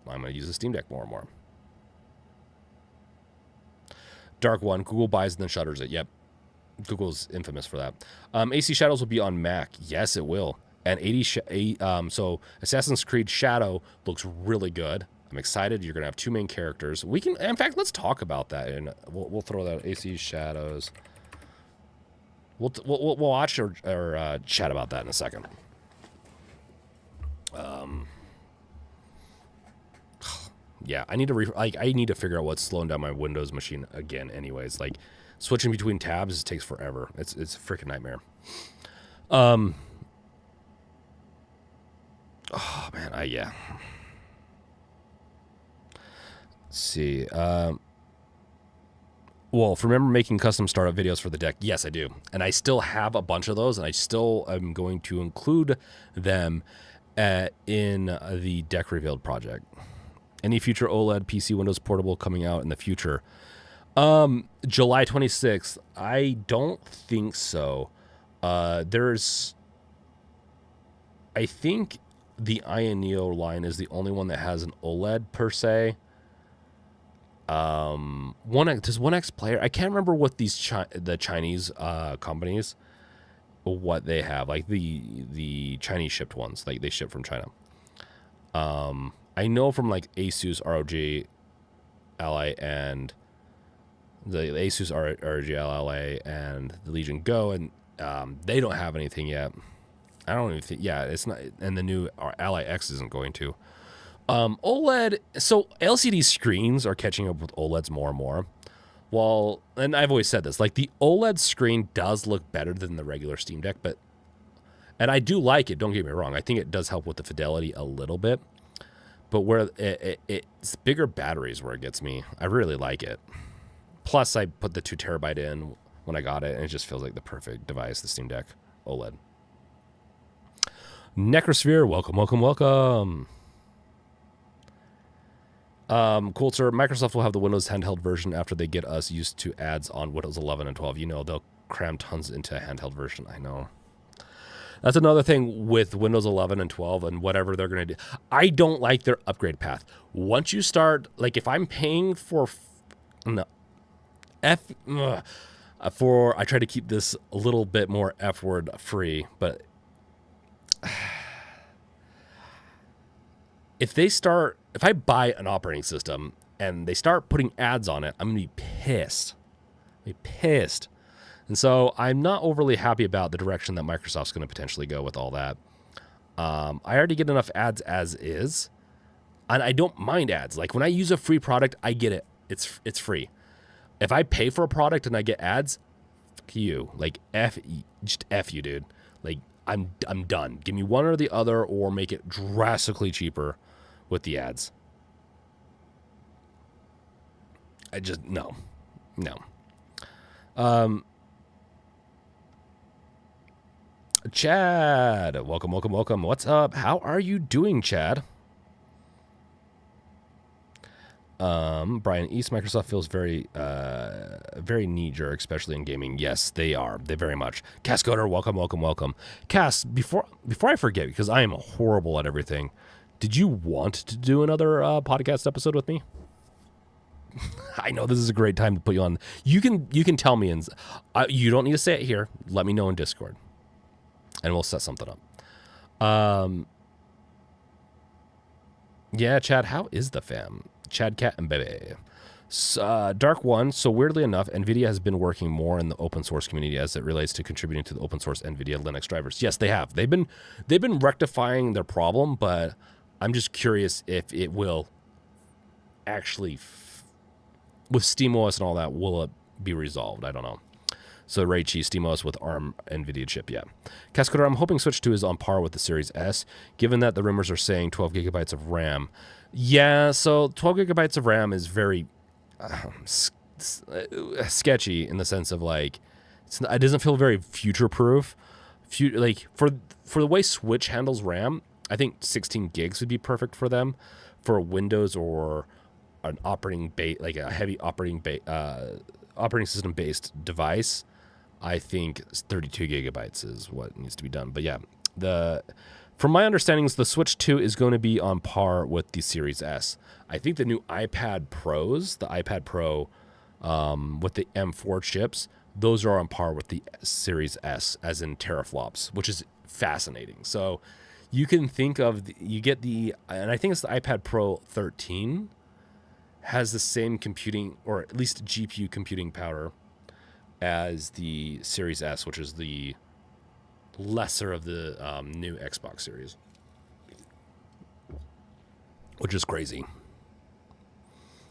going to use the Steam Deck more and more. Dark One, Google buys and then shutters it. Yep. Google's infamous for that. AC Shadows will be on Mac. Yes, it will. And so Assassin's Creed Shadow looks really good. I'm excited. You're going to have 2 main characters. We can, in fact, let's talk about that, and we'll throw that AC Shadows. We'll watch or chat about that in a second. Yeah, I need to I need to figure out what's slowing down my Windows machine again. Anyways, like switching between tabs takes forever. It's a freaking nightmare. Oh man, yeah. Let's see. Wolf, remember making custom startup videos for the deck? Yes, I do. And I still have a bunch of those, and I still am going to include them in the deck revealed project. Any future OLED PC Windows Portable coming out in the future? July 26th. I don't think so. I think the Ioneo line is the only one that has an OLED per se. Does 1X Player? I can't remember what the Chinese companies, what they have, like the Chinese shipped ones, like they ship from China. I know from like ASUS, ROG Ally, and the ASUS ROG Ally and the Legion Go, and they don't have anything yet. I don't even think. Yeah, it's not, and the new Ally X isn't going to. OLED, so LCD screens are catching up with OLEDs more and more. Well, and I've always said this, like the OLED screen does look better than the regular Steam Deck, and I do like it, don't get me wrong. I think it does help with the fidelity a little bit, but where it's bigger batteries where it gets me. I really like it. Plus, I put the 2 terabyte in when I got it, and it just feels like the perfect device, the Steam Deck OLED. Necrosphere, welcome. Cool, sir. Microsoft will have the Windows handheld version after they get us used to ads on Windows 11 and 12. You know, they'll cram tons into a handheld version. I know. That's another thing with Windows 11 and 12 and whatever they're going to do. I don't like their upgrade path. Once you start, like if I'm paying for, I try to keep this a little bit more F word free, but if I buy an operating system and they start putting ads on it, I'm going to be pissed. And so I'm not overly happy about the direction that Microsoft's going to potentially go with all that. I already get enough ads as is, and I don't mind ads. Like when I use a free product, I get it. It's free. If I pay for a product and I get ads, fuck you. Like just F you, dude. Like I'm done. Give me one or the other, or make it drastically cheaper with the ads. I just no. Chad, welcome. What's up? How are you doing, Chad? Brian East, Microsoft feels very knee-jerk, especially in gaming. Yes, they are. They very much. Cascoder, welcome. Cass, before I forget, because I am horrible at everything, did you want to do another podcast episode with me? I know this is a great time to put you on. You can tell me, and you don't need to say it here. Let me know in Discord, and we'll set something up. Yeah, Chad, how is the fam? Chad, Cat, and Bebe. Dark One. So weirdly enough, NVIDIA has been working more in the open source community as it relates to contributing to the open source NVIDIA Linux drivers. Yes, they have. They've been rectifying their problem, but I'm just curious if it will actually, with SteamOS and all that, will it be resolved? I don't know. So Ray Cheese SteamOS with ARM NVIDIA chip, yeah. Cascoder, I'm hoping Switch 2 is on par with the Series S, given that the rumors are saying 12 gigabytes of RAM. Yeah, so 12 gigabytes of RAM is very sketchy in the sense of like, it doesn't feel very future-proof. Like for the way Switch handles RAM, I think 16 gigs would be perfect for them. For Windows or an like a heavy operating system based device, I think 32 gigabytes is what needs to be done. But yeah, from my understandings, the Switch 2 is going to be on par with the Series S. I think the new iPad Pros, the iPad Pro with the M4 chips, those are on par with the Series S, as in teraflops, which is fascinating. So you can think of, and I think it's the iPad Pro 13 has the same computing, or at least GPU computing power as the Series S, which is the lesser of the new Xbox Series, which is crazy.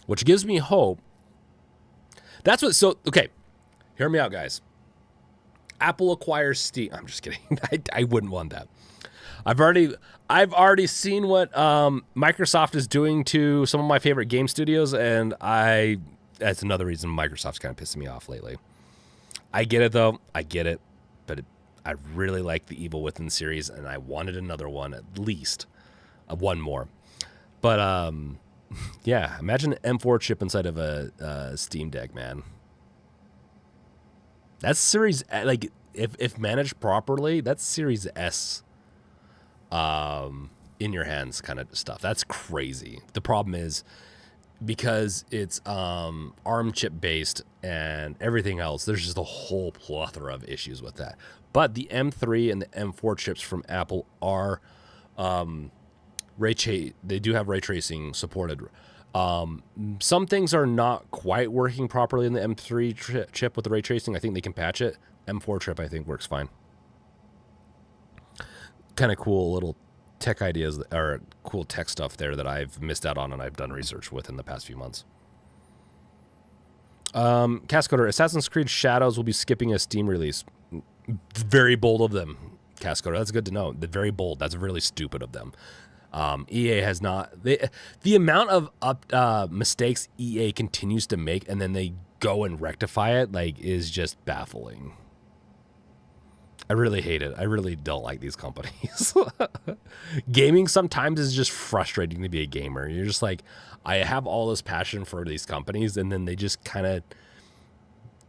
Which gives me hope. Okay, hear me out, guys. Apple acquires Steam. I'm just kidding. I wouldn't want that. I've already seen what Microsoft is doing to some of my favorite game studios, and that's another reason Microsoft's kind of pissing me off lately. I get it, though. I get it. But I really like the Evil Within series, and I wanted another one, at least. One more. But, yeah, imagine an M4 chip inside of a Steam Deck, man. That's Series, like, if managed properly, that's Series S in your hands kind of stuff. That's crazy. The problem is, because it's ARM chip based and everything else, there's just a whole plethora of issues with that. But the M3 and the M4 chips from Apple are they do have ray tracing supported. Some things are not quite working properly in the M3 chip with the ray tracing. I think they can patch it. M4 chip, I think, works fine. Kind of cool little tech ideas, or cool tech stuff there that I've missed out on and I've done research with in the past few months. Cascoder, Assassin's Creed Shadows will be skipping a Steam release. Very bold of them, Cascoder. That's good to know. They're very bold. That's really stupid of them. EA has not. The amount of mistakes EA continues to make and then they go and rectify it, like, is just baffling. I really hate it. I really don't like these companies. Gaming sometimes is just frustrating to be a gamer. You're just like, I have all this passion for these companies, and then they just kind of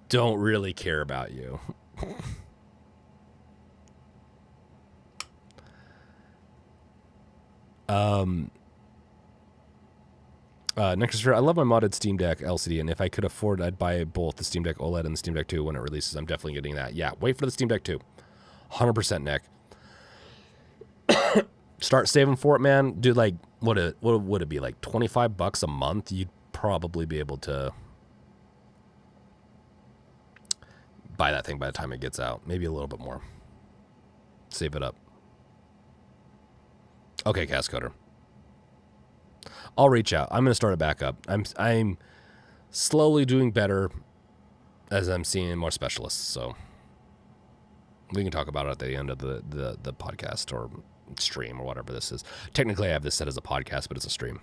don't really care about you. Necrosphere, I love my modded Steam Deck LCD, and if I could afford, I'd buy both the Steam Deck OLED and the Steam Deck 2 when it releases. I'm definitely getting that. Yeah, wait for the Steam Deck 2. 100% Nick. Start saving for it, man. Dude, like, what would it be, like $25 a month? You'd probably be able to buy that thing by the time it gets out. Maybe a little bit more. Save it up. Okay, Cascoder. I'll reach out. I'm going to start it back up. I'm slowly doing better as I'm seeing more specialists, so we can talk about it at the end of the podcast or stream or whatever this is. Technically, I have this set as a podcast, but it's a stream.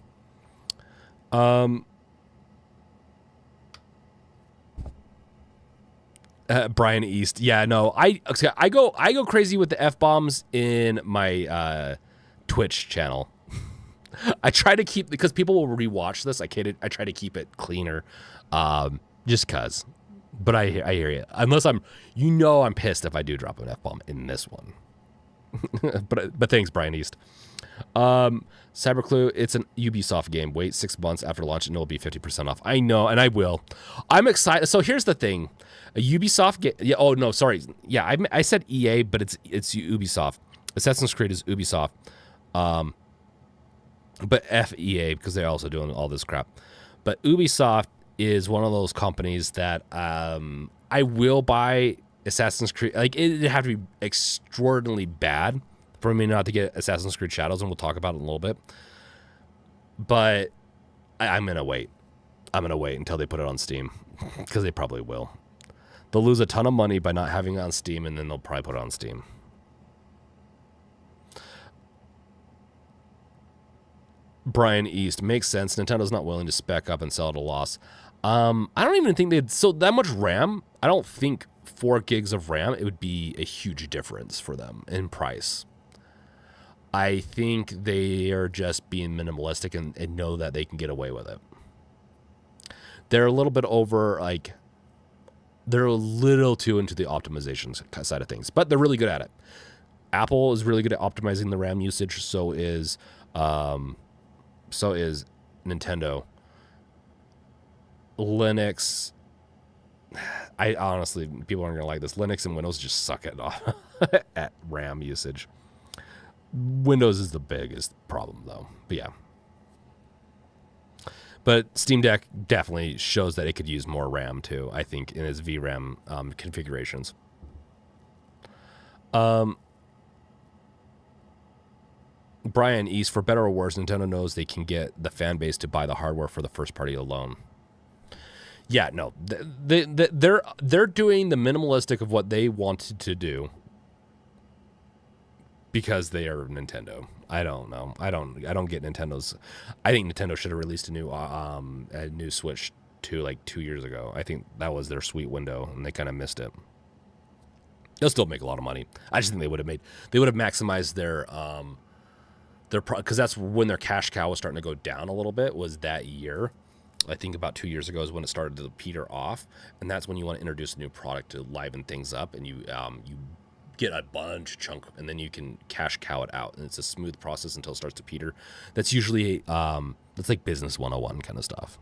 Brian East. Yeah, no, I go crazy with the F-bombs in my Twitch channel. I try to keep, because people will rewatch this. I try to keep it cleaner, just cause. But I hear you. Unless I'm pissed if I do drop an F-bomb in this one. but thanks, Brian East. Cyberclue, it's an Ubisoft game. Wait 6 months after launch and it'll be 50% off. I know, and I will. I'm excited. So here's the thing. A Ubisoft game. Yeah, oh, no, sorry. Yeah, I said EA, but it's Ubisoft. Assassin's Creed is Ubisoft. But FEA, because they're also doing all this crap. But Ubisoft is one of those companies that I will buy Assassin's Creed. Like, it'd have to be extraordinarily bad for me not to get Assassin's Creed Shadows, and we'll talk about it in a little bit. But I'm going to wait. I'm going to wait until they put it on Steam, because they probably will. They'll lose a ton of money by not having it on Steam, and then they'll probably put it on Steam. Brian East, makes sense. Nintendo's not willing to spec up and sell at a loss. I don't even think they'd... So that much RAM, I don't think 4 gigs of RAM, it would be a huge difference for them in price. I think they are just being minimalistic and know that they can get away with it. They're a little bit over, like... They're a little too into the optimization side of things, but they're really good at it. Apple is really good at optimizing the RAM usage. So is Nintendo. Linux. I honestly, people aren't gonna like this. Linux and Windows just suck at RAM usage. Windows is the biggest problem though. But yeah. But Steam Deck definitely shows that it could use more RAM too, I think, in its VRAM configurations. Brian East, for better or worse, Nintendo knows they can get the fan base to buy the hardware for the first party alone. Yeah, no, they're doing the minimalistic of what they wanted to do because they are Nintendo. I don't know. I don't get Nintendo's. I think Nintendo should have released a new Switch 2 like 2 years ago. I think that was their sweet window, and they kind of missed it. They'll still make a lot of money. I just think they would have maximized their because that's when their cash cow was starting to go down a little bit. Was that year? I think about 2 years ago is when it started to peter off, and that's when you want to introduce a new product to liven things up, and you get a bunch chunk, and then you can cash cow it out, and it's a smooth process until it starts to peter. That's usually that's like business 101 kind of stuff.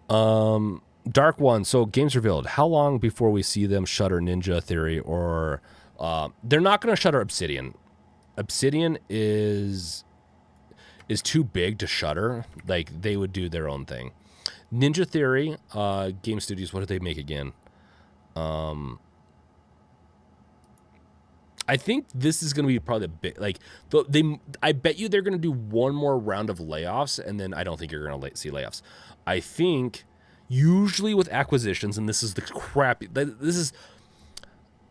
Dark One. So games revealed. How long before we see them shutter Ninja Theory, or they're not going to shutter Obsidian. Obsidian is too big to shutter. Like, they would do their own thing. Ninja Theory, Game Studios, what did they make again? I think this is going to be probably the big, like, I bet you they're going to do one more round of layoffs, and then I don't think you're going to see layoffs. I think usually with acquisitions, and this is the crappy, this is,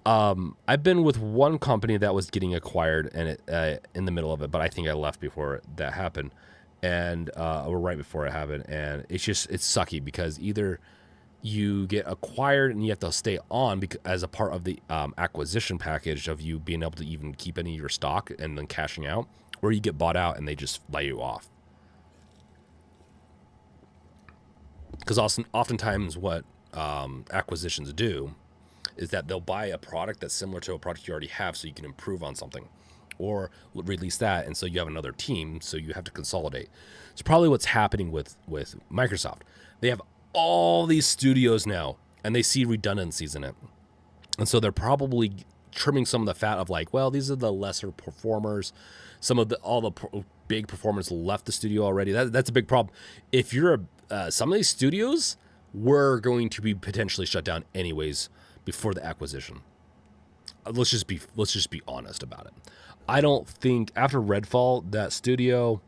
I've been with one company that was getting acquired and it in the middle of it, but I think I left before that happened, and or right before it happened, and it's sucky because either you get acquired and you have to stay on as a part of the acquisition package of you being able to even keep any of your stock and then cashing out, or you get bought out and they just lay you off. Because oftentimes what acquisitions do is that they'll buy a product that's similar to a product you already have so you can improve on something, or release that, and so you have another team, so you have to consolidate. It's probably what's happening with Microsoft. They have all these studios now, and they see redundancies in it. And so they're probably trimming some of the fat of like, well, these are the lesser performers. All the big performers left the studio already. That's a big problem. If you're some of these studios were going to be potentially shut down anyways before the acquisition. Let's just be honest about it. I don't think after Redfall that studio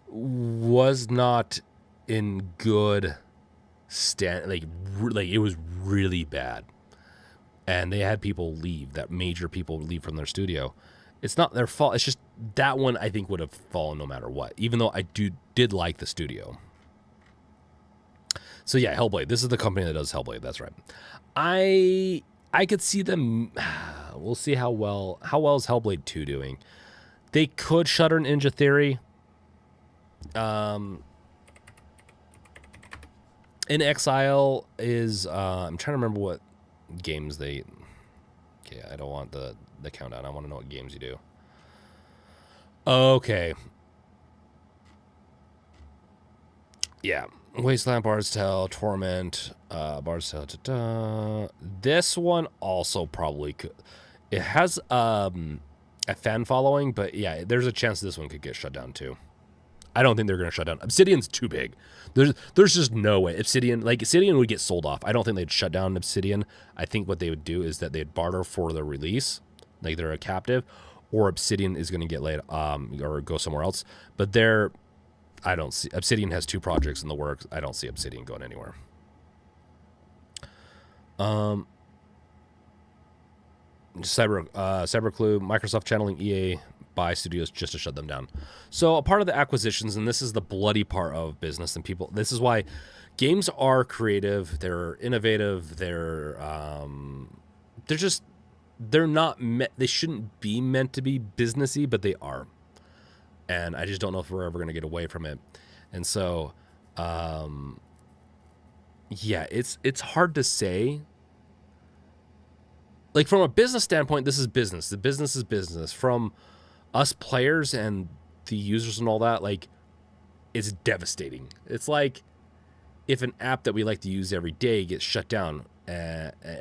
was not in good like it was really bad, and they had people leave. That major people leave from their studio. It's not their fault. It's just that one I think would have fallen no matter what. Even though I did like the studio. So yeah, Hellblade. This is the company that does Hellblade. That's right. I could see them. We'll see how well is Hellblade 2 doing. They could shutter Ninja Theory. In Exile is I'm trying to remember what games they. Okay, I don't want the countdown. I want to know what games you do. Okay. Yeah. Wasteland, Bard's Tale, Torment, Bard's Tale. This one also probably could. It has a fan following, but yeah, there's a chance this one could get shut down too. I don't think they're going to shut down. Obsidian's too big. There's just no way. Obsidian would get sold off. I don't think they'd shut down Obsidian. I think what they would do is that they'd barter for the release, like they're a captive, or Obsidian is going to get laid or go somewhere else. But I don't see. Obsidian has 2 projects in the works. I don't see Obsidian going anywhere. Um, Cyberclue, Microsoft channeling EA buy studios just to shut them down. So a part of the acquisitions, and this is the bloody part of business and people. This is why games are creative. They're innovative. They're not they shouldn't be meant to be businessy, but they are. And I just don't know if we're ever going to get away from it. And so, yeah, it's hard to say. Like, from a business standpoint, this is business. The business is business. From us players and the users and all that, like, it's devastating. It's like if an app that we like to use every day gets shut down,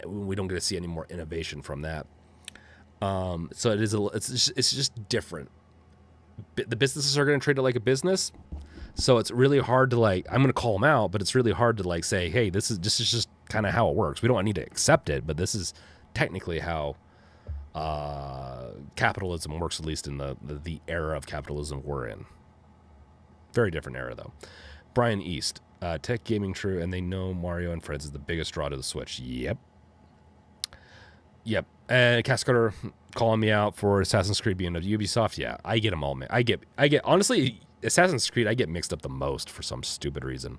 we don't get to see any more innovation from that. So it's just different. The businesses are going to treat it like a business, so it's really hard to, like, I'm going to call them out, but it's really hard to, like, say, hey, this is just kind of how it works. We don't need to accept it, but this is technically how capitalism works, at least in the era of capitalism we're in. Very different era, though. Brian East, tech gaming true, and they know Mario and Friends is the biggest draw to the Switch. Yep. And Cascutter calling me out for Assassin's Creed being of Ubisoft. Yeah, I get them all. I get honestly, Assassin's Creed, I get mixed up the most for some stupid reason.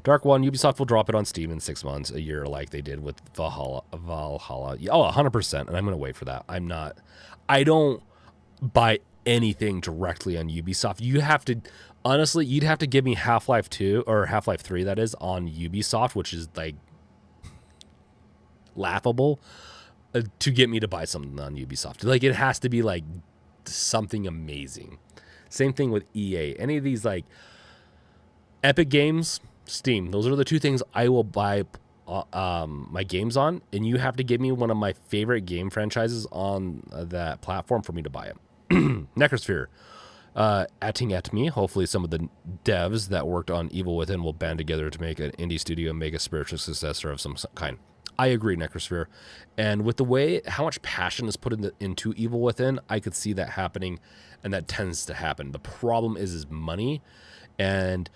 Dark One, Ubisoft will drop it on Steam in 6 months, a year, like they did with Valhalla. Oh, 100%. And I'm going to wait for that. I don't buy anything directly on Ubisoft. You'd have to give me Half-Life 2 or Half-Life 3, that is, on Ubisoft, which is, like, laughable, to get me to buy something on Ubisoft. Like, it has to be, like, something amazing. Same thing with EA. Any of these, like, Epic Games, Steam, those are the two things I will buy my games on, and you have to give me one of my favorite game franchises on that platform for me to buy it. Necrosphere, atting at me. Hopefully some of the devs that worked on Evil Within will band together to make an indie studio and make a spiritual successor of some kind. I agree, Necrosphere. And with the way how much passion is put into Evil Within, I could see that happening, and that tends to happen. The problem is money, and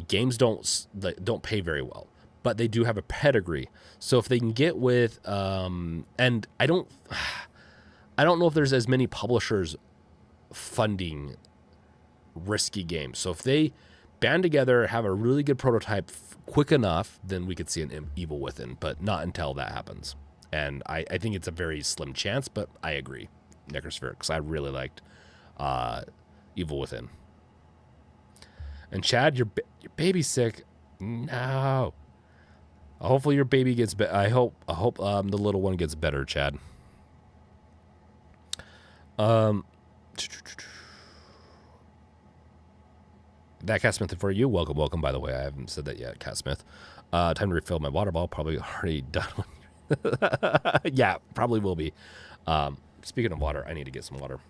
games don't pay very well, but they do have a pedigree. So if they can get with, and I don't know if there's as many publishers funding risky games. So if they band together, have a really good prototype quick enough, then we could see an Evil Within, but not until that happens. And I think it's a very slim chance, but I agree, Necrosphere, because I really liked Evil Within. And Chad, your baby's sick. No. Hopefully your baby gets better. I hope the little one gets better, Chad. That Cat Smith for you. Welcome, by the way. I haven't said that yet, Cat Smith. Time to refill my water bottle. Probably already done. Yeah, probably will be. Speaking of water, I need to get some water.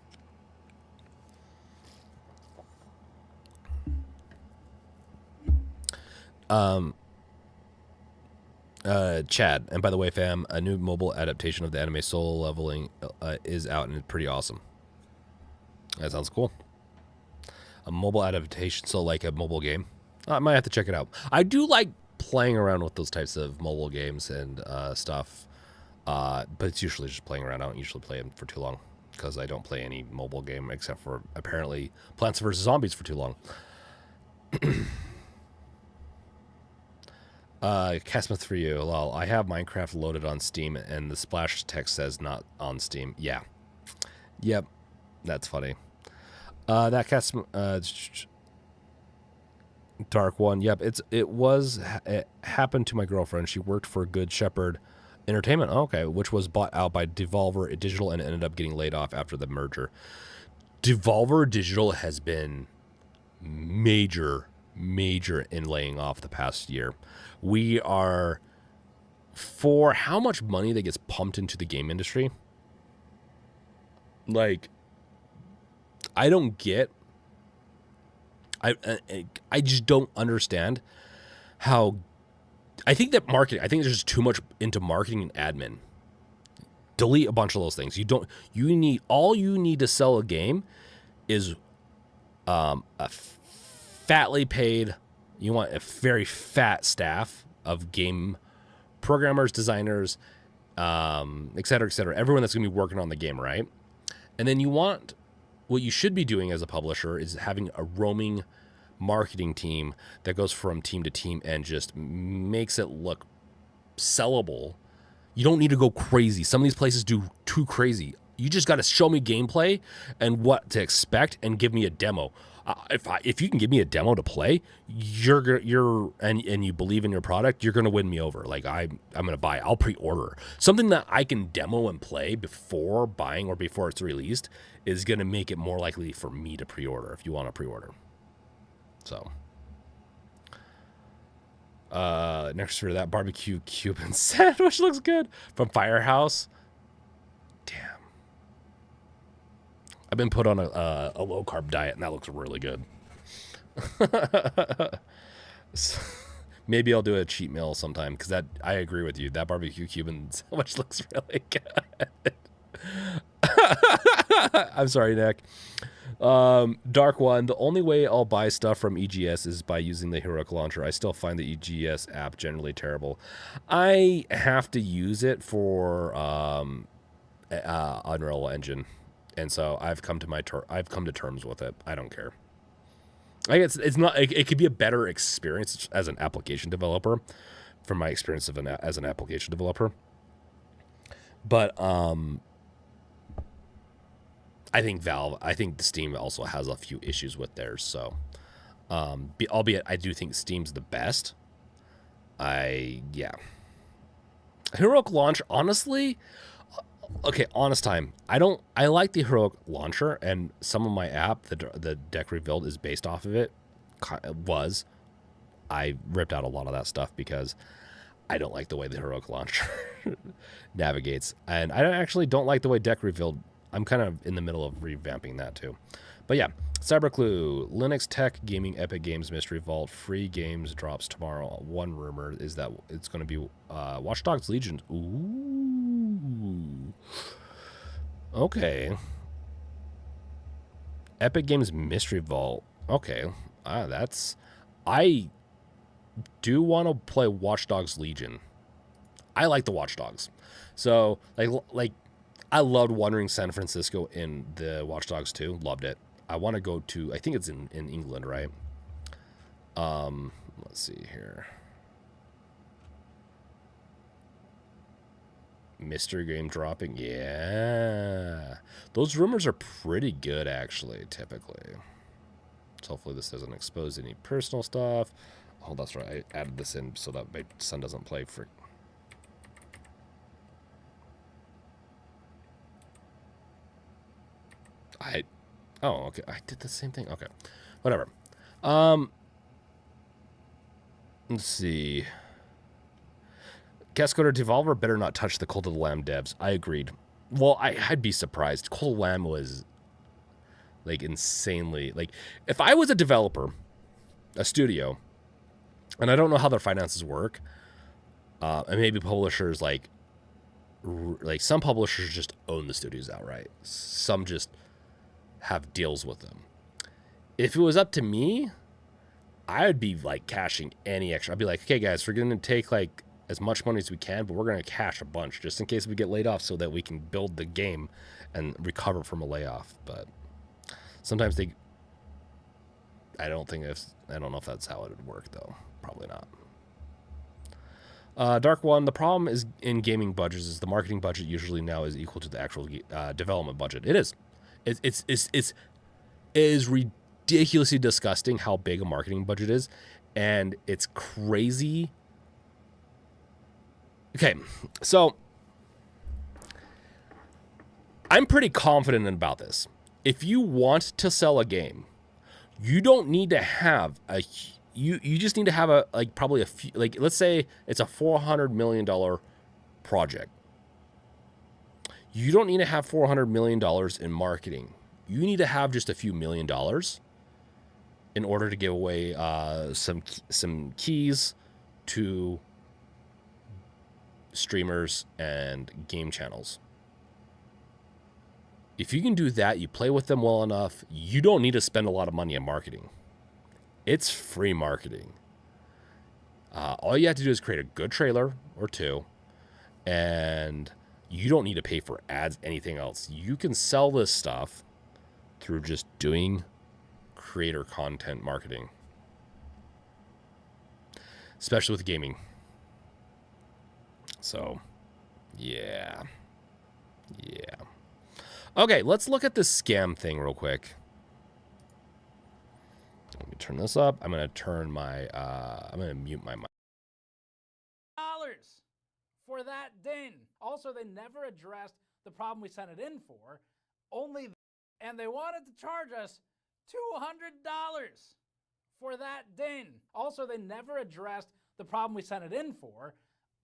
Chad, and by the way, fam, a new mobile adaptation of the anime Soul Leveling is out, and it's pretty awesome. That sounds cool. A mobile adaptation, so like a mobile game. I might have to check it out. I do like playing around with those types of mobile games and stuff, but it's usually just playing around. I don't usually play them for too long, because I don't play any mobile game except for apparently Plants vs. Zombies for too long. Casmith for you. Lol, I have Minecraft loaded on Steam, and the splash text says not on Steam. Yeah. Yep. That's funny. That Dark One. Yep. It happened to my girlfriend. She worked for Good Shepherd Entertainment. Oh, okay. Which was bought out by Devolver Digital and ended up getting laid off after the merger. Devolver Digital has been major in laying off the past year. We are, for how much money that gets pumped into the game industry, like, I don't get, I just don't understand how, I think that marketing, I think there's just too much into marketing and admin. Delete a bunch of those things. All you need to sell a game is a fatly paid, you want a very fat staff of game programmers, designers, et cetera, everyone that's going to be working on the game, right? And then what you should be doing as a publisher is having a roaming marketing team that goes from team to team and just makes it look sellable. You don't need to go crazy. Some of these places do too crazy. You just got to show me gameplay and what to expect and give me a demo. If you can give me a demo to play, and you believe in your product, you're gonna win me over. Like I'm gonna buy. I'll pre-order something that I can demo and play before buying or before it's released is gonna make it more likely for me to pre-order if you want to pre-order. So, next for that barbecue Cuban sandwich looks good from Firehouse. Damn. I've been put on a low carb diet, and that looks really good. So, maybe I'll do a cheat meal sometime because I agree with you. That barbecue Cuban sandwich looks really good. I'm sorry, Nick. Dark One. The only way I'll buy stuff from EGS is by using the Heroic Launcher. I still find the EGS app generally terrible. I have to use it for Unreal Engine. And so I've come to terms with it. I don't care. I guess it's not. It could be a better experience as an application developer, from my experience as an application developer. But I think Steam also has a few issues with theirs. So, albeit I do think Steam's the best. Heroic Launch, honestly. Okay, honest time. I like the Heroic Launcher, and some of my app, the Deck Rebuild, is based off of it. I ripped out a lot of that stuff because I don't like the way the Heroic Launcher navigates, and I actually don't like the way Deck Rebuild. I'm kind of in the middle of revamping that too. But yeah, Cyberclue, Linux Tech Gaming Epic Games Mystery Vault, free games drops tomorrow. One rumor is that it's going to be Watch Dogs Legion. Ooh. Okay. Epic Games Mystery Vault. Okay. I do want to play Watch Dogs Legion. I like the Watch Dogs. So, like I loved Wandering San Francisco in the Watch Dogs 2. Loved it. I want to go to, I think it's in England, right? Let's see here. Mystery game dropping. Yeah. Those rumors are pretty good, actually, typically. So hopefully this doesn't expose any personal stuff. Oh, that's right. I added this in so that my son doesn't play for... Oh, okay. I did the same thing. Okay. Whatever. Let's see. Cascoder Devolver better not touch the Cult of the Lamb devs. I agreed. Well, I'd be surprised. Cult of the Lamb was like insanely... Like, if I was a developer, a studio, and I don't know how their finances work, and maybe publishers like some publishers just own the studios outright. Some just have deals with them. If it was up to me, I would be like cashing any extra. I'd be like, okay, guys, we're going to take like as much money as we can, but we're going to cash a bunch just in case we get laid off so that we can build the game and recover from a layoff. But sometimes I don't know if that's how it would work though. Probably not. Dark One, the problem is in gaming budgets is the marketing budget usually now is equal to the actual development budget. It is. It is ridiculously disgusting how big a marketing budget is, and it's crazy. Okay, so I'm pretty confident about this. If you want to sell a game, you don't need to have you just need to have probably a few, like, let's say it's a $400 million project. You don't need to have $400 million in marketing. You need to have just a few $1 million in order to give away some keys to streamers and game channels. If you can do that, you play with them well enough, you don't need to spend a lot of money on marketing. It's free marketing. All you have to do is create a good trailer or two, and you don't need to pay for ads, anything else. You can sell this stuff through just doing creator content marketing, especially with gaming. So, yeah. Okay, let's look at this scam thing real quick. Let me turn this up. I'm gonna turn my. I'm gonna mute my mic. Dollars for that ding. Also, they never addressed the problem we sent it in for. And they wanted to charge us $200 for that ding. Also, they never addressed the problem we sent it in for.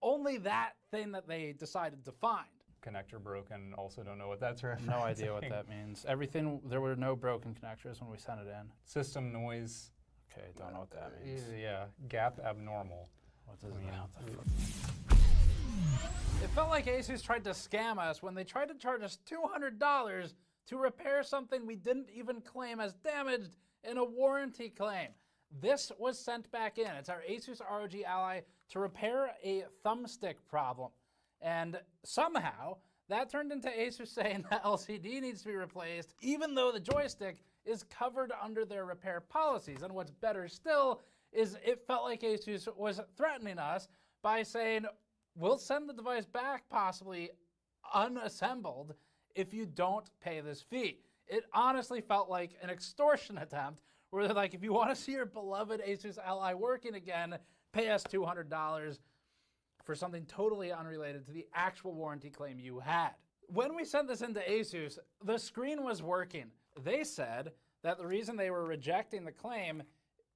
Only that thing that they decided to find. Connector broken. Also don't know what that's referencing. No idea what that means. There were no broken connectors when we sent it in. System noise. Okay, don't know what that means. Yeah, gap abnormal. What does that mean? It felt like ASUS tried to scam us when they tried to charge us $200 to repair something we didn't even claim as damaged in a warranty claim. This was sent back in. It's our ASUS ROG Ally to repair a thumbstick problem. And somehow, that turned into ASUS saying that LCD needs to be replaced, even though the joystick is covered under their repair policies. And what's better still is it felt like ASUS was threatening us by saying, we'll send the device back possibly unassembled if you don't pay this fee. It honestly felt like an extortion attempt where they're like, if you want to see your beloved ASUS Ally working again, pay us $200 for something totally unrelated to the actual warranty claim you had. When we sent this into ASUS, the screen was working. They said that the reason they were rejecting the claim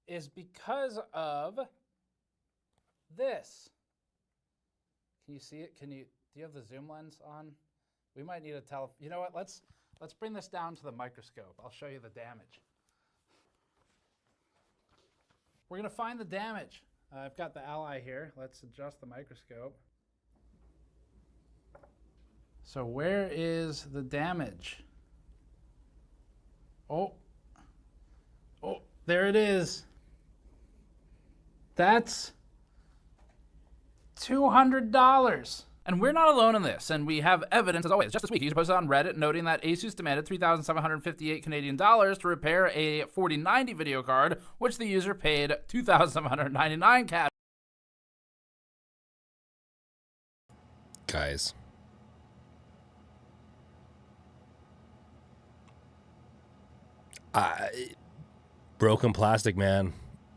is because of this. Can you see it? Do you have the zoom lens on? We might need a you know what, let's bring this down to the microscope. I'll show you the damage. We're gonna find the damage. I've got the Ally here. Let's adjust the microscope. So where is the damage? Oh, there it is. That's $200. And we're not alone in this, and we have evidence, as always. Just this week, a user posted on Reddit noting that ASUS demanded 3,758 Canadian dollars to repair a 4090 video card, which the user paid 2,799 cash. Guys. Broken plastic, man.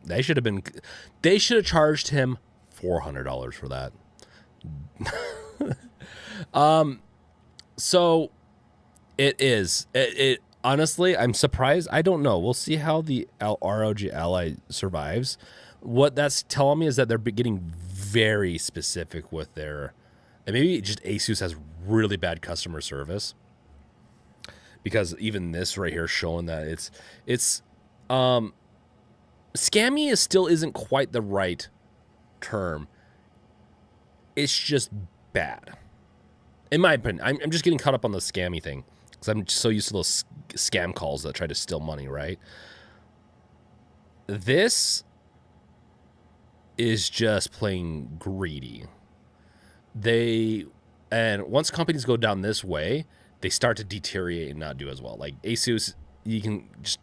They should have charged him $400 for that. So it is. It honestly, I'm surprised. I don't know. We'll see how the ROG Ally survives. What that's telling me is that they're getting very specific with their, and maybe just ASUS has really bad customer service, because even this right here showing that it's scammy still isn't quite the right term. It's just bad. In my opinion, I'm just getting caught up on the scammy thing because I'm so used to those scam calls that try to steal money, right? This is just plain greedy. And once companies go down this way, they start to deteriorate and not do as well. Like ASUS, you can just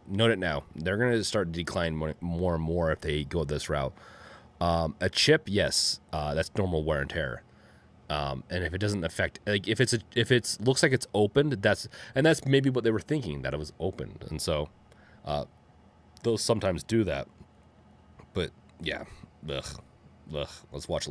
note it now. They're going to start to decline more and more if they go this route. A chip, yes, that's normal wear and tear. And if it doesn't affect, like if it's looks like it's opened, that's maybe what they were thinking, that it was opened. And so, those sometimes do that. But yeah, let's watch.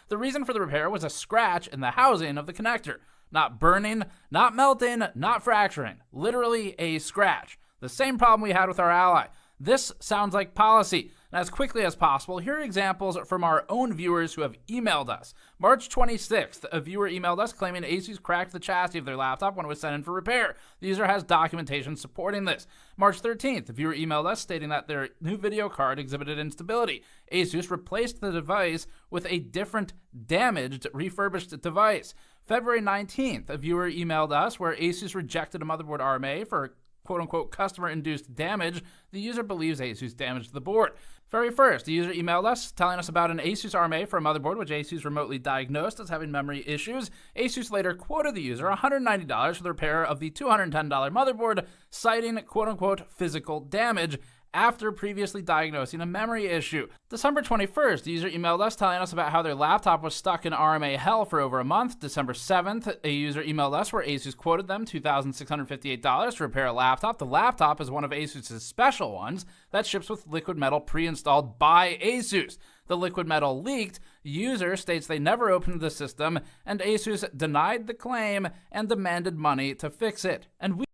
The reason for the repair was a scratch in the housing of the connector. Not burning, not melting, not fracturing. Literally a scratch. The same problem we had with our Ally. This sounds like policy. And as quickly as possible, here are examples from our own viewers who have emailed us. March 26th, a viewer emailed us claiming ASUS cracked the chassis of their laptop when it was sent in for repair. The user has documentation supporting this. March 13th, a viewer emailed us stating that their new video card exhibited instability. ASUS replaced the device with a different damaged, refurbished device. February 19th, a viewer emailed us where ASUS rejected a motherboard RMA for quote-unquote customer-induced damage. The user believes ASUS damaged the board. Very first, the user emailed us telling us about an ASUS RMA for a motherboard which ASUS remotely diagnosed as having memory issues. ASUS later quoted the user $190 for the repair of the $210 motherboard, citing quote-unquote physical damage after previously diagnosing a memory issue. December 21st, the user emailed us telling us about how their laptop was stuck in RMA hell for over a month. December 7th, a user emailed us where ASUS quoted them $2,658 to repair a laptop. The laptop is one of ASUS's special ones that ships with liquid metal pre-installed by ASUS. The liquid metal leaked. User states they never opened the system, and ASUS denied the claim and demanded money to fix it. And we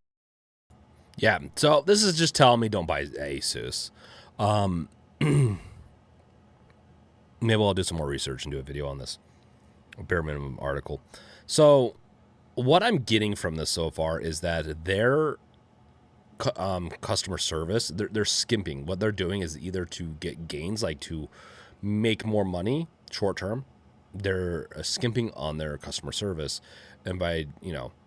Yeah, so this is just telling me don't buy ASUS. Maybe I'll do some more research and do a video on this. A bare minimum article. So what I'm getting from this so far is that their customer service, they're skimping. What they're doing is either to get gains, like to make more money short term. They're skimping on their customer service. And by,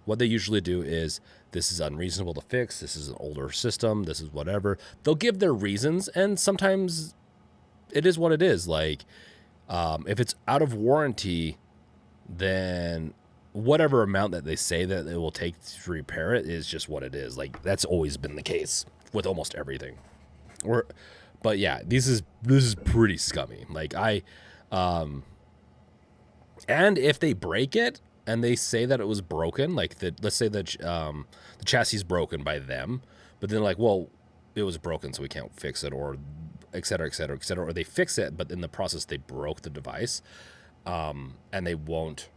what they usually do is, this is unreasonable to fix, this is an older system, this is whatever. They'll give their reasons, and sometimes it is what it is. Like, if it's out of warranty, then whatever amount that they say that it will take to repair it is just what it is. Like, that's always been the case with almost everything. But yeah, this is pretty scummy. Like, and if they break it, and they say that it was broken, like let's say that the chassis is broken by them, but then like, well, it was broken, so we can't fix it, or et cetera, et cetera, et cetera. Or they fix it, but in the process they broke the device, and they won't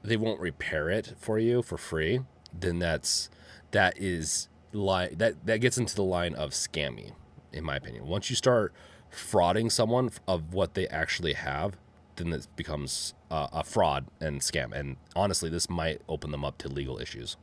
repair it for you for free. Then that gets into the line of scammy, in my opinion. Once you start frauding someone of what they actually have, then it becomes a fraud and scam. And honestly, this might open them up to legal issues.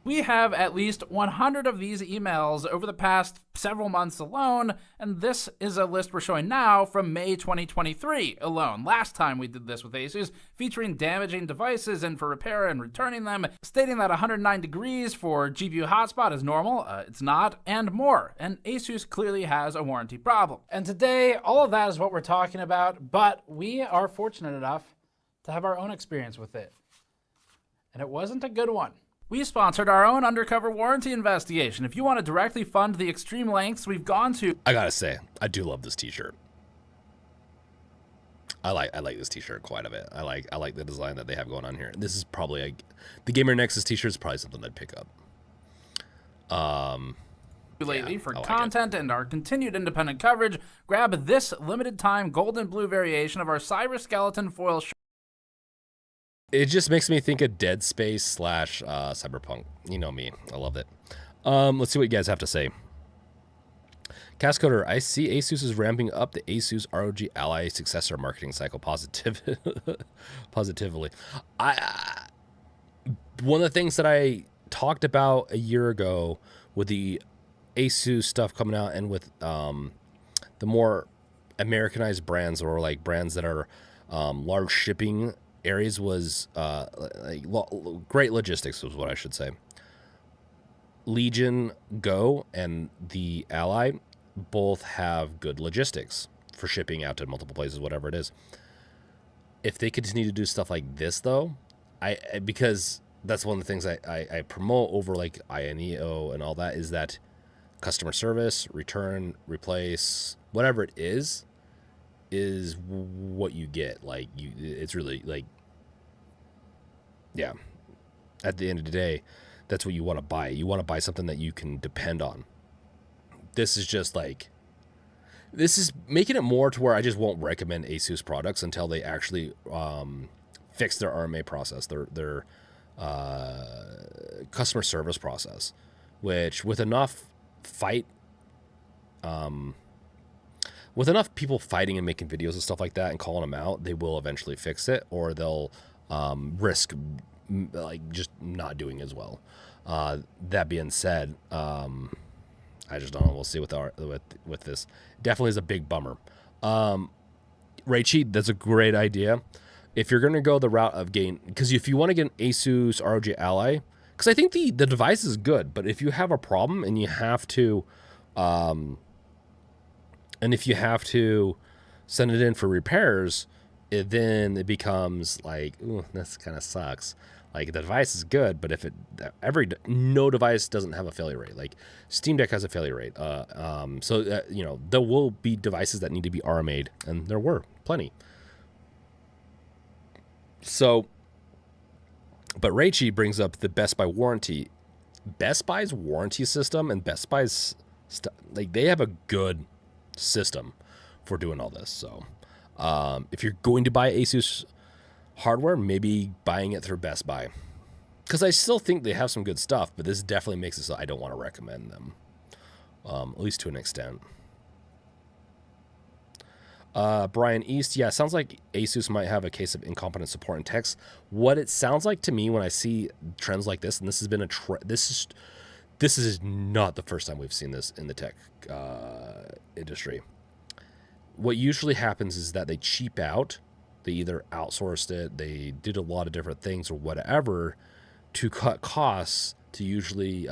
We have at least 100 of these emails over the past several months alone, and this is a list we're showing now from May 2023 alone. Last time we did this with ASUS, featuring damaging devices and for repair and returning them, stating that 109 degrees for GPU hotspot is normal, it's not, and more. And ASUS clearly has a warranty problem. And today, all of that is what we're talking about, but we are fortunate enough to have our own experience with it. And it wasn't a good one. We sponsored our own undercover warranty investigation. If you want to directly fund the extreme lengths we've gone to, I gotta say, I do love this t-shirt. I like this t-shirt quite a bit. I like the design that they have going on here. This is probably the Gamer Nexus t-shirt is probably something I'd pick up. lately for content and our continued independent coverage, grab this limited time gold and blue variation of our Cyber Skeleton foil shirt. It just makes me think of Dead Space / Cyberpunk. You know me. I love it. Let's see what you guys have to say. Cascoder, I see ASUS is ramping up the ASUS ROG Ally successor marketing cycle positively. One of the things that I talked about a year ago with the ASUS stuff coming out and with the more Americanized brands, or like brands that are large shipping areas, was great logistics was what I should say. Legion Go and the Ally both have good logistics for shipping out to multiple places, whatever it is. If they continue to do stuff like this, though, because that's one of the things I promote over like INEO and all that, is that customer service, return, replace, whatever it is what you get. Like it's really like, yeah. At the end of the day, that's what you want to buy. You want to buy something that you can depend on. This is making it more to where I just won't recommend ASUS products until they actually fix their RMA process, their customer service process, which with enough people fighting and making videos and stuff like that and calling them out, they will eventually fix it, or they'll risk like just not doing as well. That being said, I just don't know. We'll see with this. Definitely is a big bummer. Raichi, that's a great idea. If you're going to go the route of because if you want to get an ASUS ROG Ally, because I think the device is good, but if you have a problem and you have to, send it in for repairs, then it becomes like, ooh, this kind of sucks. Like the device is good, but if no device doesn't have a failure rate. Like Steam Deck has a failure rate. There will be devices that need to be RMA'd, and there were plenty. So, but Raichi brings up the Best Buy warranty. Best Buy's warranty system and Best Buy's they have a good system for doing all this. So, if you're going to buy ASUS hardware, maybe buying it through Best Buy, because I still think they have some good stuff, but this definitely makes it so I don't want to recommend them, at least to an extent. Brian East, yeah, sounds like ASUS might have a case of incompetent support and techs. What it sounds like to me when I see trends like this, and this has been this is not the first time we've seen this in the tech industry. What usually happens is that they cheap out. They either outsourced it, they did a lot of different things or whatever to cut costs to usually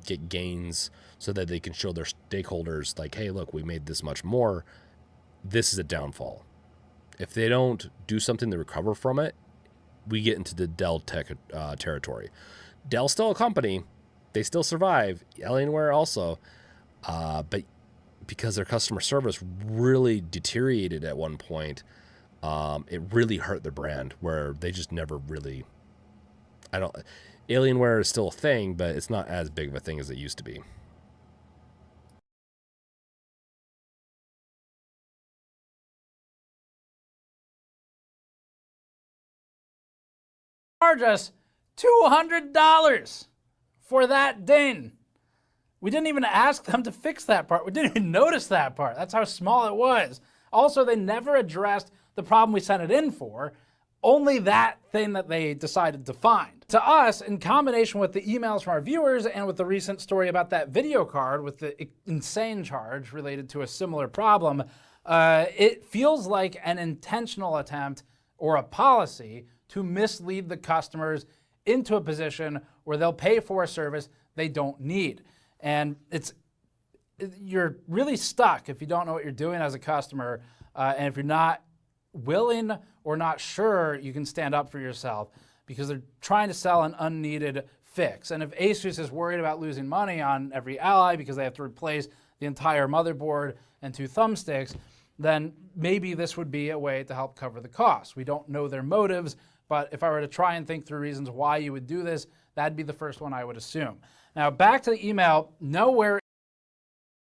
get gains so that they can show their stakeholders like, hey, look, we made this much more. This is a downfall. If they don't do something to recover from it, we get into the Dell tech territory. Dell's still a company. They still survive. Alienware also. But because their customer service really deteriorated at one point, it really hurt their brand where they just never really, Alienware is still a thing, but it's not as big of a thing as it used to be. Charge us $200 for that ding. We didn't even ask them to fix that part. We didn't even notice that part. That's how small it was. Also, they never addressed the problem we sent it in for, only that thing that they decided to find. To us, in combination with the emails from our viewers and with the recent story about that video card with the insane charge related to a similar problem, it feels like an intentional attempt or a policy to mislead the customers into a position where they'll pay for a service they don't need. And you're really stuck if you don't know what you're doing as a customer, and if you're not willing or not sure you can stand up for yourself, because they're trying to sell an unneeded fix. And if ASUS is worried about losing money on every Ally because they have to replace the entire motherboard and 2 thumbsticks, then maybe this would be a way to help cover the costs. We don't know their motives, but if I were to try and think through reasons why you would do this, that'd be the first one I would assume. Now, back to the email, nowhere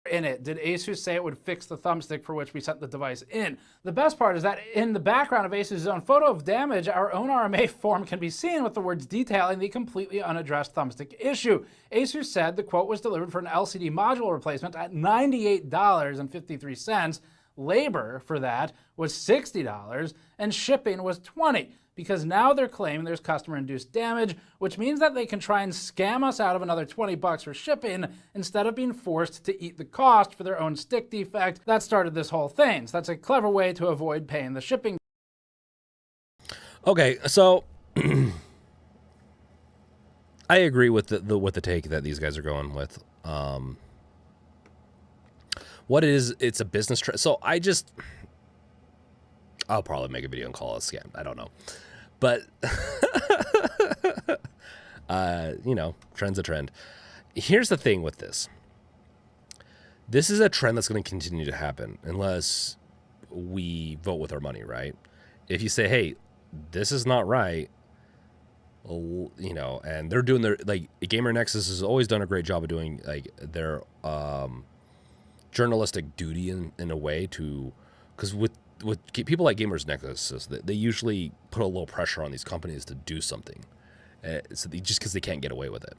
in it did ASUS say it would fix the thumbstick for which we sent the device in. The best part is that in the background of ASUS's own photo of damage, our own RMA form can be seen with the words detailing the completely unaddressed thumbstick issue. ASUS said the quote was delivered for an LCD module replacement at $98.53. Labor for that was $60 and shipping was $20, because now they're claiming there's customer-induced damage, which means that they can try and scam us out of another $20 for shipping instead of being forced to eat the cost for their own stick defect that started this whole thing. So that's a clever way to avoid paying the shipping. Okay, so I agree with the take that these guys are going with. What it is, it's a business trend. So I'll probably make a video and call it a scam. I don't know. But, trend's a trend. Here's the thing with this. This is a trend that's going to continue to happen unless we vote with our money, right? If you say, hey, this is not right, and they're doing their, like, Gamer Nexus has always done a great job of doing, like, their journalistic duty in a way to, because with people like Gamers Nexus, they usually put a little pressure on these companies to do something, just because they can't get away with it.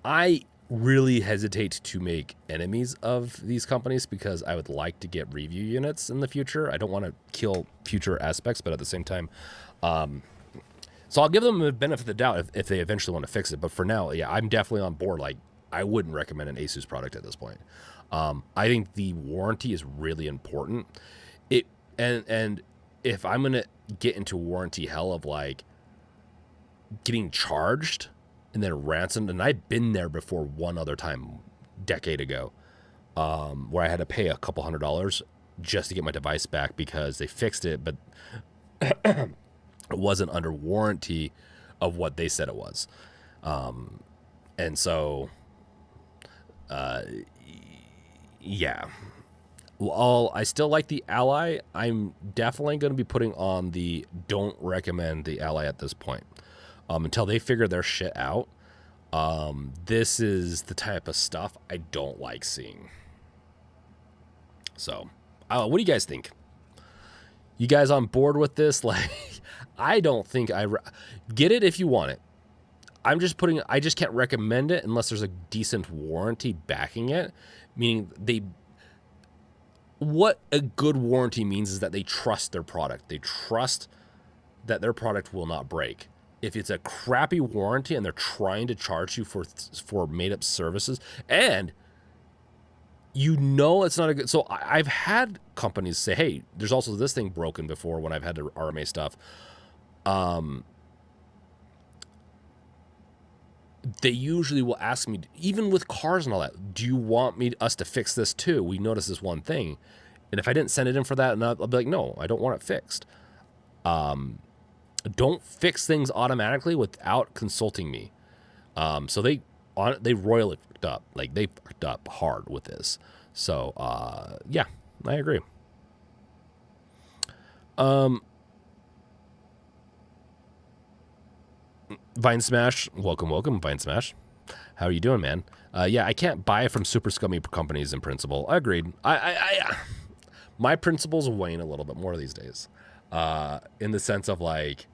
I really hesitate to make enemies of these companies because I would like to get review units in the future. I don't want to kill future aspects, but at the same time, so I'll give them the benefit of the doubt if they eventually want to fix it. But for now, yeah, I'm definitely on board. Like, I wouldn't recommend an ASUS product at this point. I think the warranty is really important. And if I'm gonna get into warranty hell of like getting charged and then ransomed. And I'd been there before one other time, decade ago, where I had to pay a couple $100 just to get my device back because they fixed it, but it wasn't under warranty of what they said it was. And so, yeah. Well, I still like the Ally. I'm definitely going to be putting on the don't recommend the Ally at this point. Until they figure their shit out. This is the type of stuff I don't like seeing. So, what do you guys think? You guys on board with this? Like, I don't think get it if you want it. I just can't recommend it unless there's a decent warranty backing it. Meaning what a good warranty means is that they trust their product. They trust that their product will not break. If it's a crappy warranty and they're trying to charge you for made up services, and you know it's not a good. So I've had companies say, "Hey, there's also this thing broken before." When I've had to RMA stuff, they usually will ask me, even with cars and all that, do you want us to fix this too? We noticed this one thing. And if I didn't send it in for that, I'll be like, no, I don't want it fixed. Don't fix things automatically without consulting me. So they royally fucked up. Like, they fucked up hard with this. So, yeah, I agree. Vine Smash, welcome, Vine Smash. How are you doing, man? Yeah, I can't buy from super scummy companies in principle. Agreed. My principles wane a little bit more these days, in the sense of like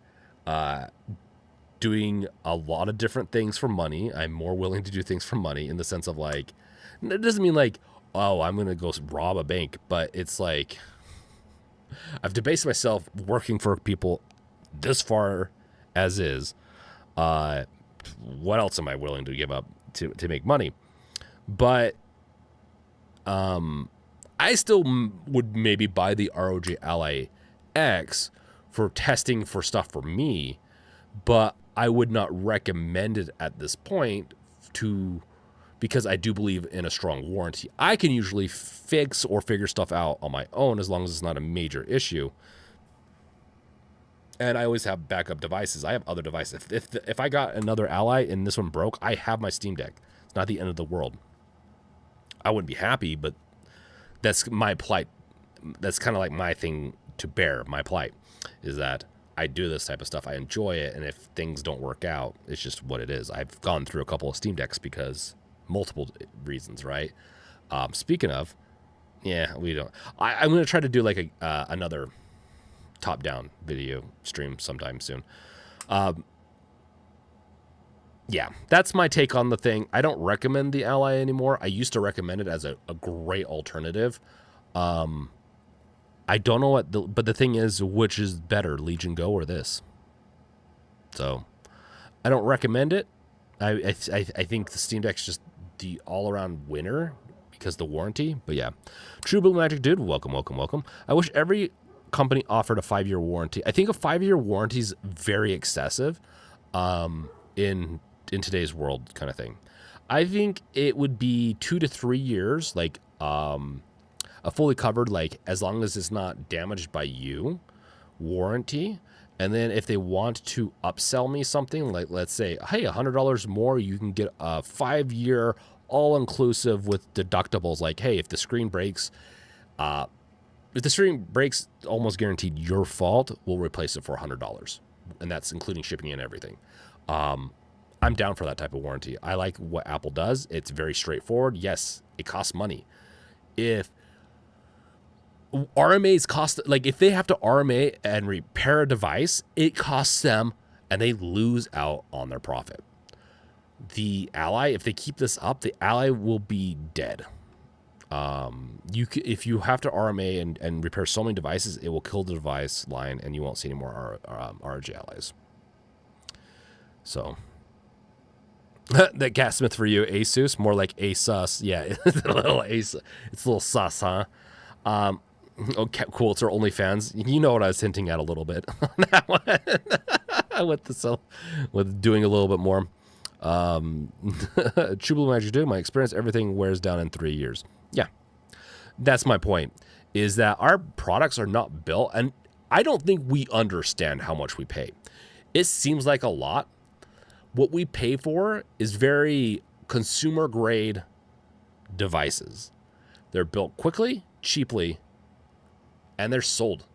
doing a lot of different things for money. I'm more willing to do things for money in the sense of like, it doesn't mean like, oh, I'm gonna go rob a bank, but it's like I've debased myself working for people this far as is. What else am I willing to give up to make money? But I still would maybe buy the ROG Ally X for testing for stuff for me, but I would not recommend it at this point because I do believe in a strong warranty. I can usually fix or figure stuff out on my own as long as it's not a major issue. And I always have backup devices. I have other devices. If I got another Ally and this one broke, I have my Steam Deck. It's not the end of the world. I wouldn't be happy, but that's my plight. That's kind of like my thing to bear. My plight is that I do this type of stuff. I enjoy it. And if things don't work out, it's just what it is. I've gone through a couple of Steam Decks because multiple reasons, right? Speaking of, yeah, we don't. I'm going to try to do like another top-down video stream sometime soon. Yeah, that's my take on the thing. I don't recommend the Ally anymore. I used to recommend it as a great alternative. I don't know but the thing is, which is better, Legion Go or this? So I don't recommend it. I think the Steam Deck's just the all-around winner because the warranty. But yeah, True Blue Magic Dude, welcome. I wish every company offered a 5-year warranty. I think a 5-year warranty is very excessive in today's world kind of thing. I think it would be 2 to 3 years, like a fully covered, like as long as it's not damaged by you, warranty. And then if they want to upsell me something, like let's say, hey, $100 more, you can get a 5-year all-inclusive with deductibles. Like, hey, if the screen breaks, almost guaranteed your fault, we'll replace it for $100. And that's including shipping and everything. I'm down for that type of warranty. I like what Apple does. It's very straightforward. Yes, it costs money. If RMAs cost, like if they have to RMA and repair a device, it costs them and they lose out on their profit. The Ally, if they keep this up, the Ally will be dead. If you have to RMA and repair so many devices, it will kill the device line and you won't see any more ROG Allies. So that Gatsmith for you, ASUS, more like ASUS. Yeah, it's a little ASUS. It's a little sus, huh? Okay, cool. It's our OnlyFans. You know what I was hinting at a little bit on that one with doing a little bit more. True Blue Magic 2, my experience, everything wears down in 3 years. Yeah, that's my point, is that our products are not built, and I don't think we understand how much we pay. It seems like a lot. What we pay for is very consumer grade devices. They're built quickly, cheaply, and they're sold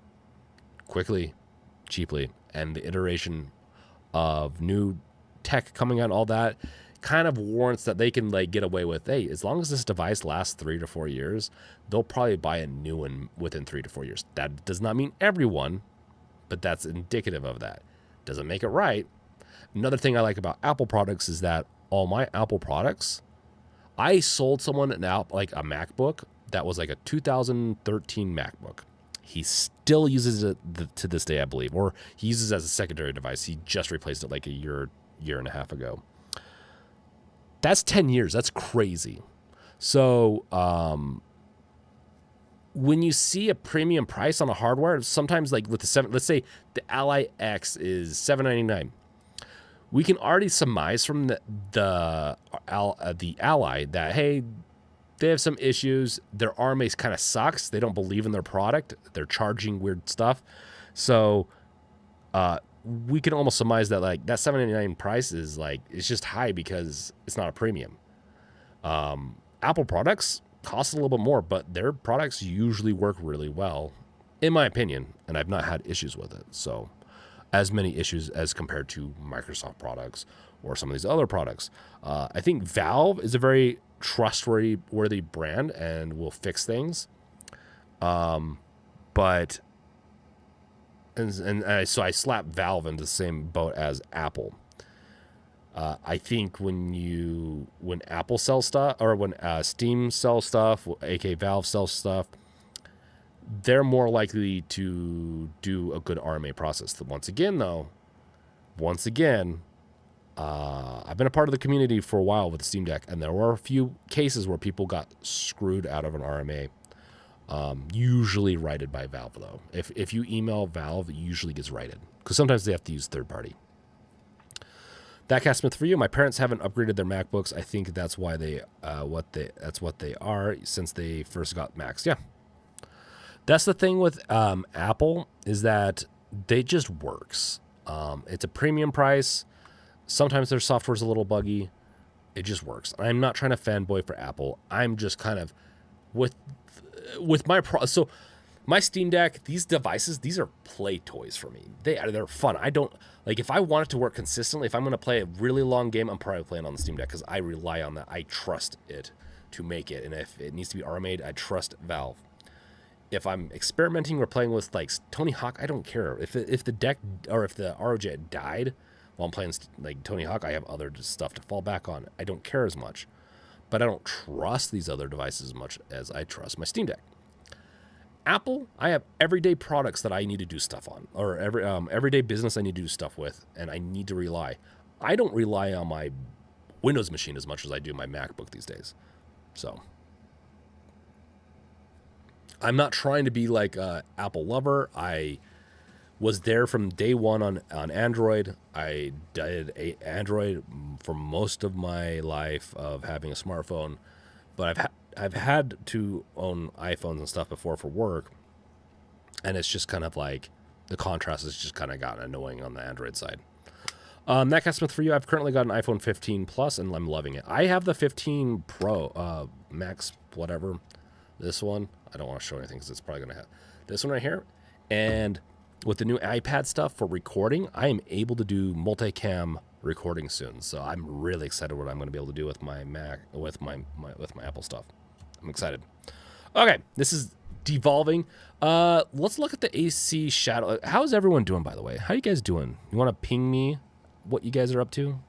quickly, cheaply. And the iteration of new tech coming out, all that kind of warrants that they can like get away with, hey, as long as this device lasts 3 to 4 years, they'll probably buy a new one within 3 to 4 years. That does not mean everyone, but that's indicative of that. Doesn't make it right. Another thing I like about Apple products is that all my Apple products, I sold someone like a MacBook that was like a 2013 MacBook. He still uses it to this day, I believe, or he uses it as a secondary device. He just replaced it like a year and a half ago. That's 10 years. That's crazy. So when you see a premium price on a hardware, sometimes like with let's say the Ally X is $799. We can already surmise from the Ally that, hey, they have some issues. Their RMA kind of sucks. They don't believe in their product. They're charging weird stuff. So we can almost surmise that like that $799 price is like, it's just high because it's not a premium. Apple products cost a little bit more, but their products usually work really well, in my opinion, and I've not had issues with it. So as many issues as compared to Microsoft products or some of these other products. I think Valve is a very trustworthy brand and will fix things. So I slap Valve into the same boat as Apple. I think when Apple sells stuff, or when Steam sells stuff, aka Valve sells stuff, they're more likely to do a good RMA process. Once again, I've been a part of the community for a while with the Steam Deck, and there were a few cases where people got screwed out of an RMA. Usually righted by Valve, though. If you email Valve, it usually gets righted, because sometimes they have to use third party. That Cat Smith for you. My parents haven't upgraded their MacBooks. I think that's why that's what they are since they first got Macs. Yeah. That's the thing with Apple, is that they just works. It's a premium price. Sometimes their software's a little buggy. It just works. I'm not trying to fanboy for Apple. I'm just kind of with my so my Steam Deck, these devices, these are play toys for me. They're fun. I don't like, if I want it to work consistently, if I'm going to play a really long game, I'm probably playing on the Steam Deck because I rely on that. I trust it to make it. And if it needs to be RMA'd, I trust Valve. If I'm experimenting or playing with like Tony Hawk, I don't care. If the deck or if the ROG died while I'm playing like Tony Hawk, I have other stuff to fall back on. I don't care as much, but I don't trust these other devices as much as I trust my Steam Deck. Apple, I have everyday products that I need to do stuff on, or everyday business I need to do stuff with, and I need to rely. I don't rely on my Windows machine as much as I do my MacBook these days. So I'm not trying to be like a Apple lover. I was there from day one on Android. I did Android for most of my life of having a smartphone, but I've had to own iPhones and stuff before for work, and it's just kind of like the contrast has just kind of gotten annoying on the Android side. That Cat Smith for you. I've currently got an iPhone 15 Plus, and I'm loving it. I have the 15 Pro, Max, whatever. This one, I don't want to show anything because it's probably going to have this one right here. And with the new iPad stuff for recording, I am able to do multicam recording soon. So I'm really excited what I'm going to be able to do with my Mac, with my Apple stuff. I'm excited. Okay, this is devolving. Let's look at the AC Shadow. How's everyone doing, by the way? How you guys doing? You want to ping me what you guys are up to?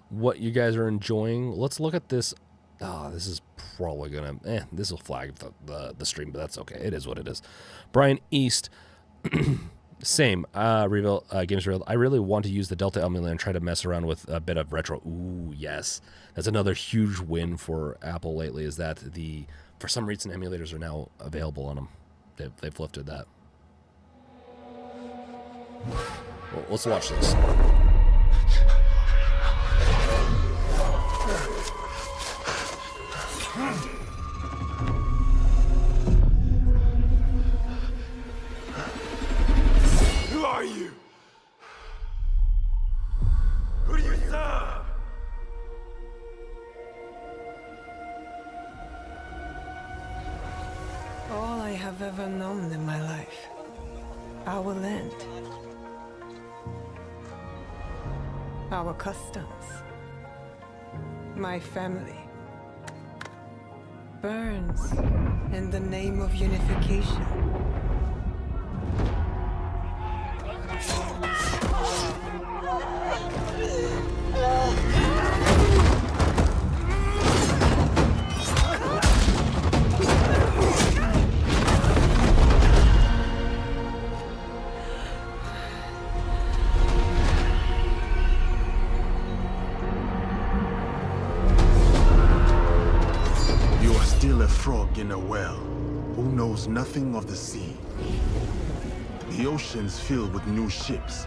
What you guys are enjoying? Let's look at this. Oh, this is probably gonna. This will flag the stream, but that's okay. It is what it is. Brian East. Same. Games Reveal. I really want to use the Delta emulator and try to mess around with a bit of retro. Ooh, yes. That's another huge win for Apple lately, is that for some reason, emulators are now available on them. They've lifted that. Well, let's watch this. Who are you? Who do you serve? All I have ever known in my life. Our land. Our customs. My family. Burns in the name of unification. You are still a frog in a well, who knows nothing of the sea. The ocean's filled with new ships,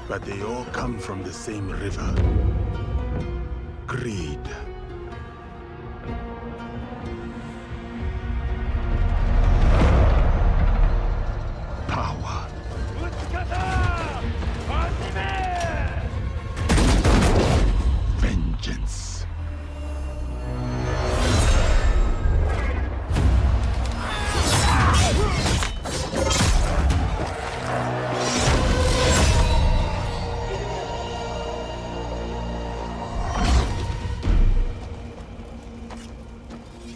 but they all come from the same river. Greed. Power. Vengeance.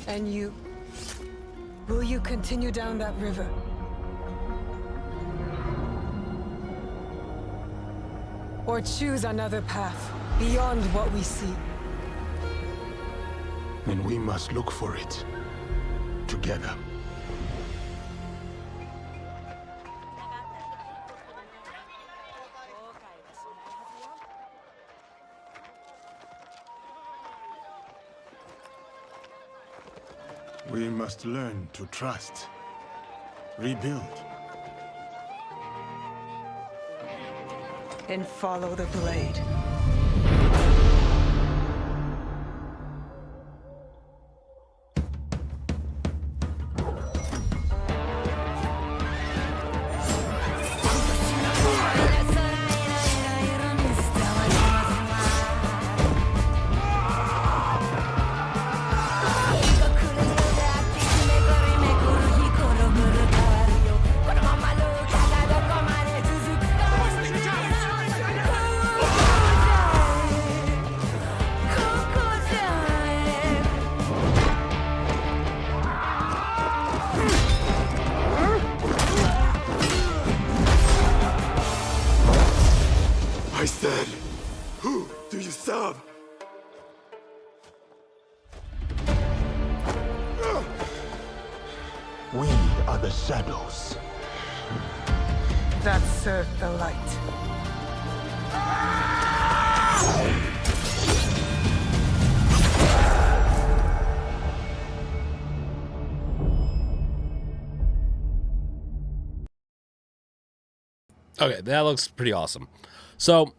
And you? Will you continue down that river? Or choose another path beyond what we see? And we must look for it. Together. We must learn to trust. Rebuild. And follow the blade. I said, who do you serve? We are the shadows. That serve the light. Okay, that looks pretty awesome. So,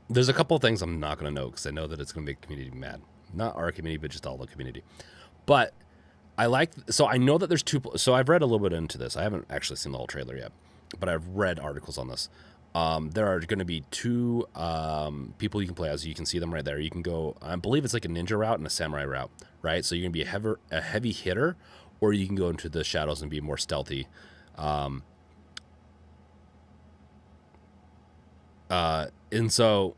there's a couple of things I'm not going to know because I know that it's going to make the community mad. Not our community, but just all the community. But I like, so I know that there's two, so I've read a little bit into this. I haven't actually seen the whole trailer yet, but I've read articles on this. There are going to be two people you can play as. You can see them right there. You can go, I believe it's like a ninja route and a samurai route, right? So you're going to be a heavy hitter, or you can go into the shadows and be more stealthy. And so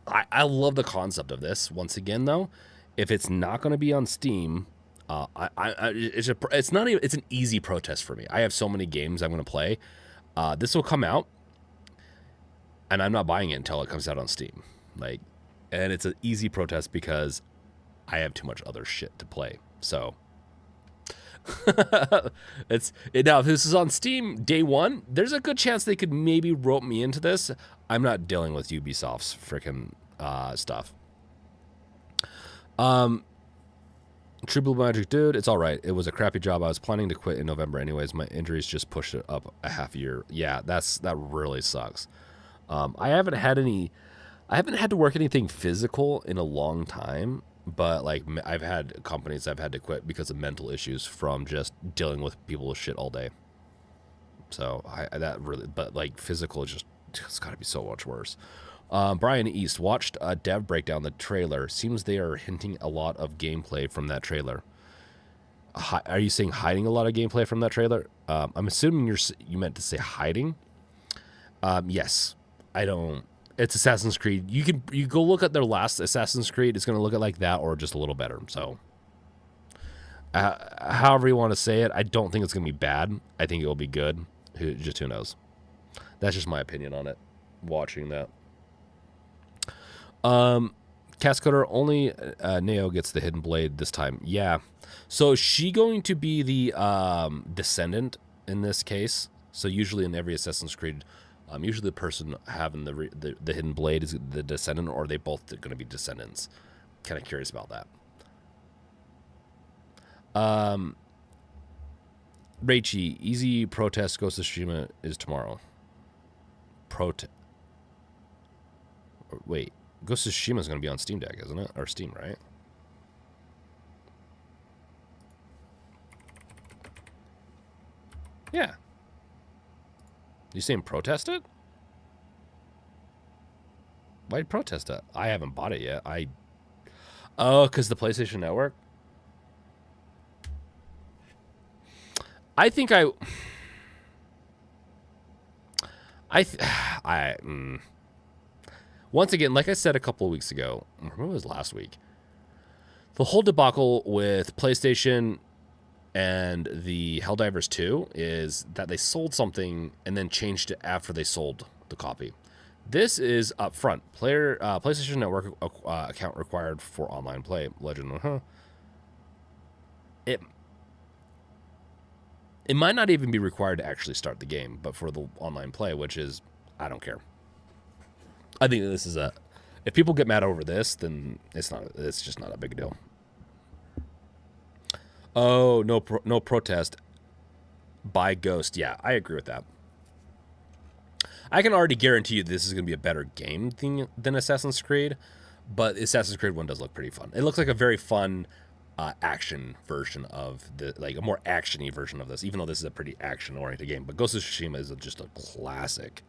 I love the concept of this. Once again, though, if it's not going to be on Steam, it's not even, it's an easy protest for me. I have so many games I'm going to play. This will come out, and I'm not buying it until it comes out on Steam. Like, and it's an easy protest because I have too much other shit to play. So now if this is on Steam day one, there's a good chance they could maybe rope me into this. I'm not dealing with Ubisoft's freaking stuff. True Blue Magic Dude, it's all right. It was a crappy job. I was planning to quit in November anyways. My injuries just pushed it up a half year. Yeah, that really sucks. I haven't had any I haven't had to work anything physical in a long time, but like I've had companies I've had to quit because of mental issues from just dealing with people with shit all day. So that really, but like physical is just, it's got to be so much worse. Brian East watched a dev breakdown the trailer. Seems they are hinting a lot of gameplay from that trailer. Are you saying hiding a lot of gameplay from that trailer? I'm assuming you meant to say hiding. Yes, I don't. It's Assassin's Creed. You go look at their last Assassin's Creed. It's going to look at like that or just a little better. So, however you want to say it, I don't think it's going to be bad. I think it will be good. Who knows? That's just my opinion on it. Watching that. Cascoder, only Neo gets the hidden blade this time. Yeah. So is she going to be the descendant in this case? So usually in every Assassin's Creed, usually the person having the hidden blade is the descendant, or are they both going to be descendants? Kind of curious about that. Reichi, easy protest Ghost of Tsushima is tomorrow. Wait, Ghost of Tsushima is going to be on Steam Deck, isn't it? Or Steam, right? Yeah. You saying protest it? Why'd protest it? I haven't bought it yet. Oh, because the PlayStation Network? Once again, like I said a couple of weeks ago, or it was last week, the whole debacle with PlayStation and the Helldivers 2 is that they sold something and then changed it after they sold the copy. This is up front. PlayStation Network account required for online play. Legend. It might not even be required to actually start the game, but for the online play, which is, I don't care. I think this is if people get mad over this, then it's just not a big deal. Oh, no protest by Ghost. Yeah, I agree with that. I can already guarantee you this is going to be a better game than Assassin's Creed, but Assassin's Creed 1 does look pretty fun. It looks like a very fun action version of a more action-y version of this, even though this is a pretty action-oriented game. But Ghost of Tsushima is just a classic.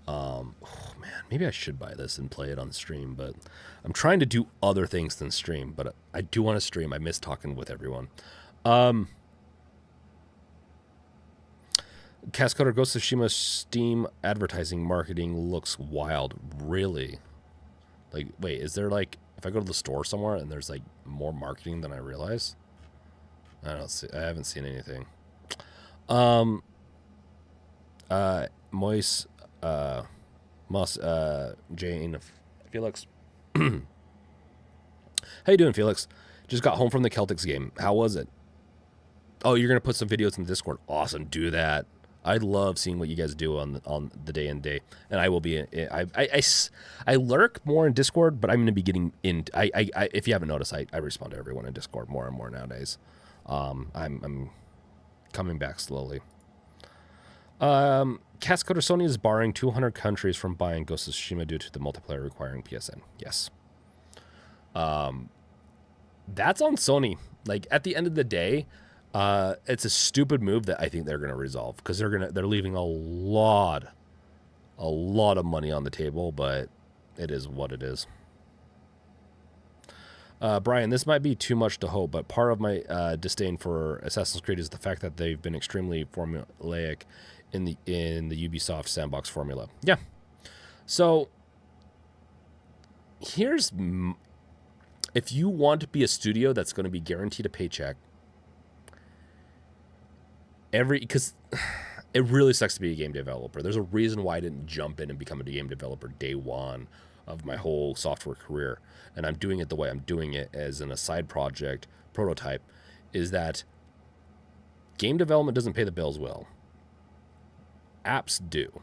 Oh man, maybe I should buy this and play it on stream, but I'm trying to do other things than stream, but I do want to stream. I miss talking with everyone. Cascoder, Ghost of Tsushima Steam advertising marketing looks wild. Really? Like, wait, is there like, if I go to the store somewhere and there's like more marketing than I realize? I haven't seen anything. Moise, Moss, Jane, Felix. How you doing, Felix? Just got home from the Celtics game. How was it? Oh, you're gonna put some videos in the Discord. Awesome, do that. I love seeing what you guys do on the day and day, and I will be. I lurk more in Discord, but I'm going to be getting in. If you haven't noticed, I respond to everyone in Discord more and more nowadays. I'm coming back slowly. Cascoder, Sony is barring 200 countries from buying Ghost of Tsushima due to the multiplayer requiring PSN. Yes. That's on Sony. Like, at the end of the day, it's a stupid move that I think they're going to resolve, because they're leaving a lot of money on the table, but it is what it is. Brian, this might be too much to hope, but part of my disdain for Assassin's Creed is the fact that they've been extremely formulaic in the Ubisoft sandbox formula. Yeah. So if you want to be a studio that's going to be guaranteed a paycheck, because it really sucks to be a game developer. There's a reason why I didn't jump in and become a game developer day one of my whole software career, and I'm doing it the way I'm doing it as in a side project prototype, is that game development doesn't pay the bills well. Apps do.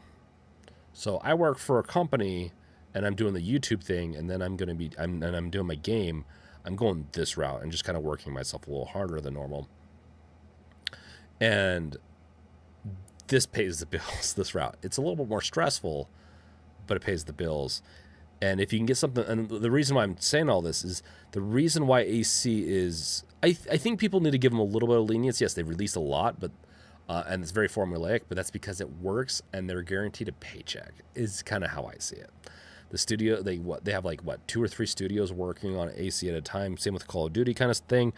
So I work for a company and I'm doing the YouTube thing, and then I'm doing my game. I'm going this route and just kind of working myself a little harder than normal. And this pays the bills, this route. It's a little bit more stressful, but it pays the bills. And if you can get something, and the reason why I'm saying all this is the reason why AC is, I think people need to give them a little bit of lenience. Yes, they've released a lot, but and it's very formulaic, but that's because it works and they're guaranteed a paycheck is kind of how I see it. The studio, they have like 2 or 3 studios working on AC at a time. Same with Call of Duty kind of thing.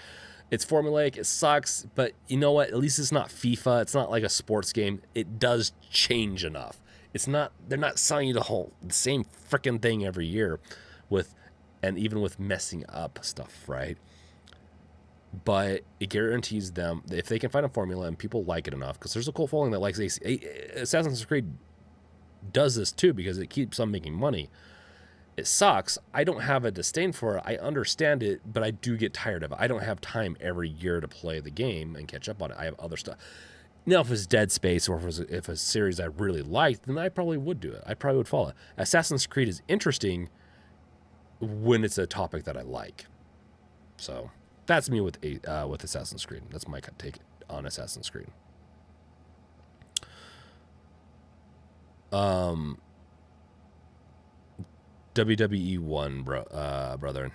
It's formulaic, it sucks, but you know what? At least it's not FIFA. It's not like a sports game. It does change enough. It's not, they're not selling you the same freaking thing every year and even with messing up stuff, right? But it guarantees them that if they can find a formula and people like it enough, because there's a cool following that likes AC. Assassin's Creed does this too because it keeps on making money. It sucks. I don't have a disdain for it. I understand it, but I do get tired of it. I don't have time every year to play the game and catch up on it. I have other stuff. Now, if it's Dead Space or if a series I really liked, then I probably would do it. I probably would follow it. Assassin's Creed is interesting when it's a topic that I like. So that's me with Assassin's Creed. That's my take on Assassin's Creed. WWE won, brother.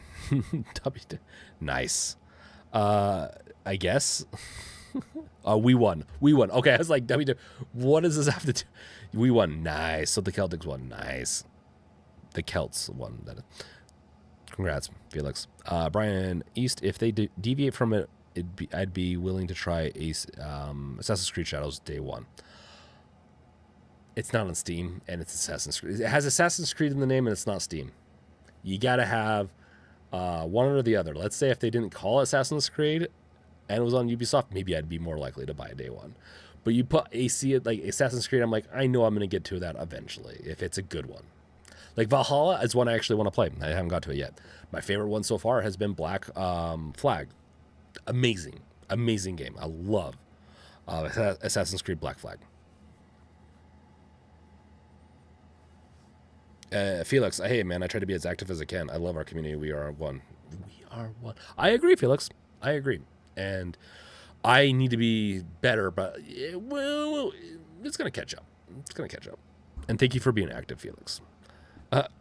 Nice. I guess. We won. Okay, I was like, what does this have to do? We won. Nice. So the Celtics won. Nice. The Celts won. Congrats, Felix. Brian East, if they deviate from it, I'd be willing to try Assassin's Creed Shadows day one. It's not on Steam, and it's Assassin's Creed. It has Assassin's Creed in the name, and it's not Steam. You got to have one or the other. Let's say if they didn't call it Assassin's Creed and it was on Ubisoft, maybe I'd be more likely to buy a day one. But you put AC like Assassin's Creed, I'm like, I know I'm going to get to that eventually if it's a good one. Like Valhalla is one I actually want to play. I haven't got to it yet. My favorite one so far has been Black Flag. Amazing game. I love Assassin's Creed Black Flag. Felix, hey man, I try to be as active as I can. I love our community. We are one. I agree, Felix. I agree. And I need to be better, but it's going to catch up. And thank you for being active, Felix.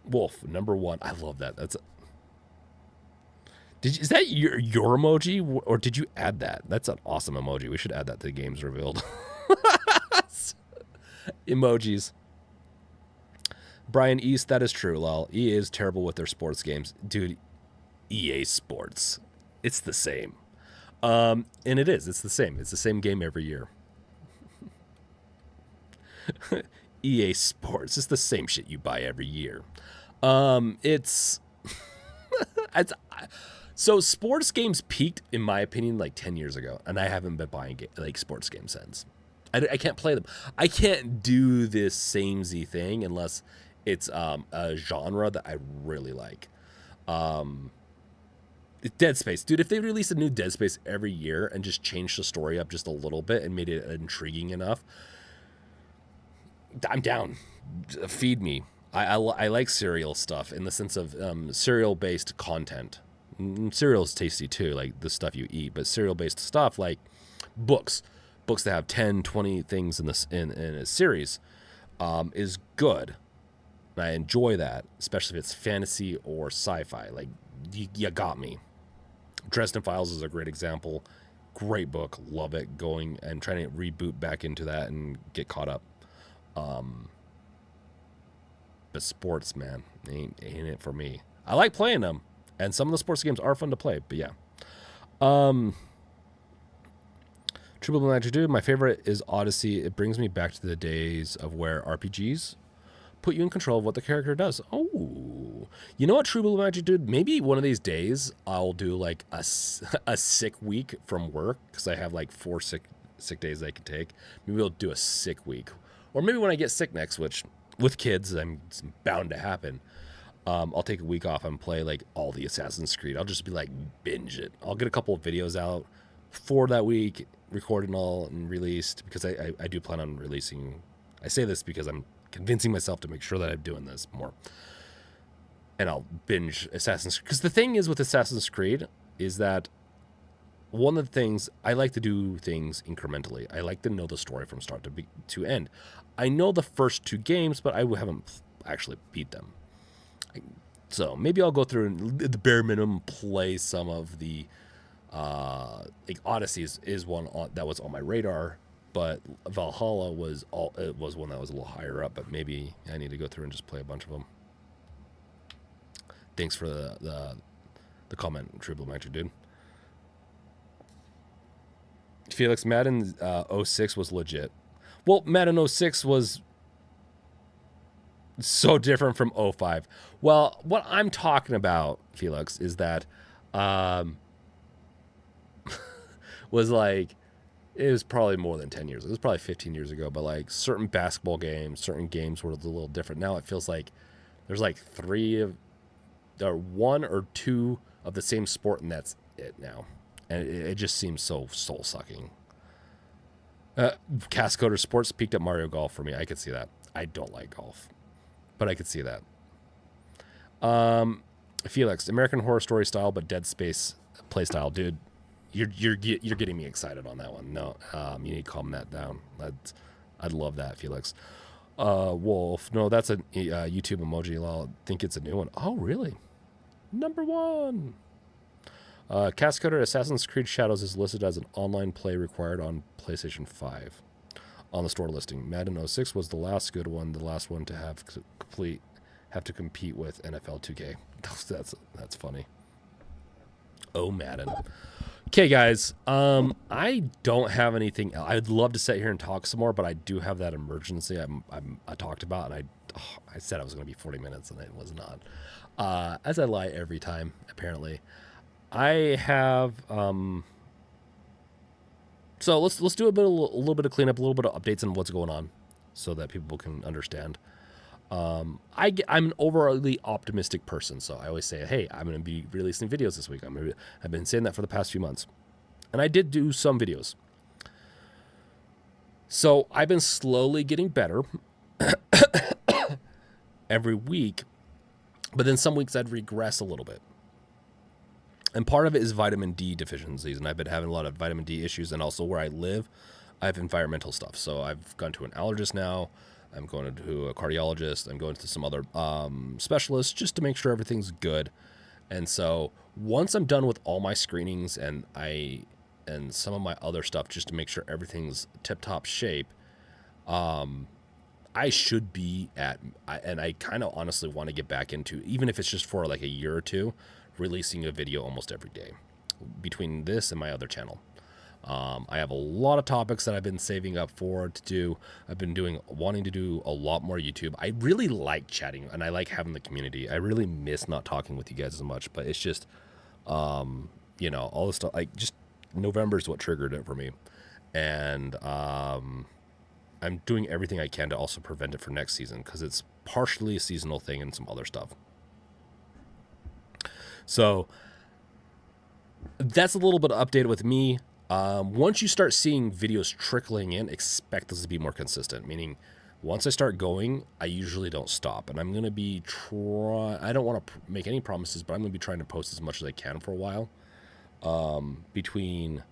Wolf, number 1. I love that. Is that your emoji, or did you add that? That's an awesome emoji. We should add that to the games revealed. Emojis. Brian East, that is true, lol. EA is terrible with their sports games. Dude, EA Sports. It's the same. And it is. It's the same. It's the same game every year. EA Sports. It's the same shit you buy every year. It's so sports games peaked, in my opinion, like 10 years ago, and I haven't been buying like sports games since. I can't play them. I can't do this samey thing unless it's a genre that I really like. Dead Space. Dude, if they released a new Dead Space every year and just changed the story up just a little bit and made it intriguing enough, I'm down. Feed me. I like cereal stuff in the sense of cereal-based content. Cereal's tasty too, like the stuff you eat, but cereal-based stuff like books that have 10, 20 things in a series is good. And I enjoy that, especially if it's fantasy or sci-fi. Like, you got me. Dresden Files is a great example. Great book. Love it. Going and trying to reboot back into that and get caught up. But sports, man, ain't it for me. I like playing them, and some of the sports games are fun to play, but yeah. Triple Magnitude, my favorite is Odyssey. It brings me back to the days of where RPGs put you in control of what the character does. Oh, you know what, True Blue Magnitude? Maybe one of these days I'll do like a sick week from work, because I have like 4 sick days I can take. Maybe we'll do a sick week. Or maybe when I get sick next, which with kids, it's bound to happen. I'll take a week off and play like all the Assassin's Creed. I'll just be like binge it. I'll get a couple of videos out for that week, recorded all and released, because I do plan on releasing. I say this because I'm convincing myself to make sure that I'm doing this more. And I'll binge Assassin's Creed. Because the thing is with Assassin's Creed is that one of the things, I like to do things incrementally. I like to know the story from start to end. I know the first 2 games, but I haven't actually beat them. So maybe I'll go through and the bare minimum play some of the like Odyssey is one that was on my radar, but Valhalla was one that was a little higher up. But maybe I need to go through and just play a bunch of them. Thanks for the comment, True Blue Magic, dude. Felix, Madden 06 was legit. Well, Madden 06 was so different from 05. Well, what I'm talking about, Felix, is that was like, it was probably more than 10 years. It was probably 15 years ago, but like certain basketball games, certain games were a little different. Now it feels like there's like one or two of the same sport, and that's it now. And it just seems so soul-sucking. Cascoder Sports peaked at Mario Golf for me. I could see that. I don't like golf, but I could see that. Felix, American Horror Story style, but Dead Space play style. Dude, you're getting me excited on that one. No, you need to calm that down. I'd love that, Felix. Wolf, no, that's a YouTube emoji. I'll think it's a new one. Oh, really? Number 1. Cascoder Assassin's Creed Shadows is listed as an online play required on PlayStation 5 on the store listing. Madden 06 was the last good one, the last one to have to compete with NFL 2K. That's funny. Oh, Madden. Okay, guys. I don't have anything else. I'd love to sit here and talk some more, but I do have that emergency I talked about, and I said I was going to be 40 minutes, and it was not. As I lie every time, apparently. I have so let's do a little bit of cleanup, a little bit of updates on what's going on, so that people can understand. I'm an overly optimistic person, so I always say, hey, I'm going to be releasing videos this week. I've been saying that for the past few months, and I did do some videos. So I've been slowly getting better every week, but then some weeks I'd regress a little bit. And part of it is vitamin D deficiencies, and I've been having a lot of vitamin D issues, and also where I live, I have environmental stuff. So I've gone to an allergist now. I'm going to a cardiologist. I'm going to some other specialists just to make sure everything's good. And so once I'm done with all my screenings and some of my other stuff, just to make sure everything's tip-top shape, I should be and I kind of honestly want to get back into, even if it's just for like a year or two, releasing a video almost every day between this and my other channel. I have a lot of topics that I've been saving up to do. I've been wanting to do a lot more YouTube. I really like chatting, and I like having the community. I really miss not talking with you guys as much, but it's just, all this stuff. Like, just November is what triggered it for me, and I'm doing everything I can to also prevent it for next season, because it's partially a seasonal thing and some other stuff. So that's a little bit updated with me. Once you start seeing videos trickling in, expect this to be more consistent. Meaning, once I start going, I usually don't stop. And I'm going to be I don't want to make any promises, but I'm going to be trying to post as much as I can for a while. Between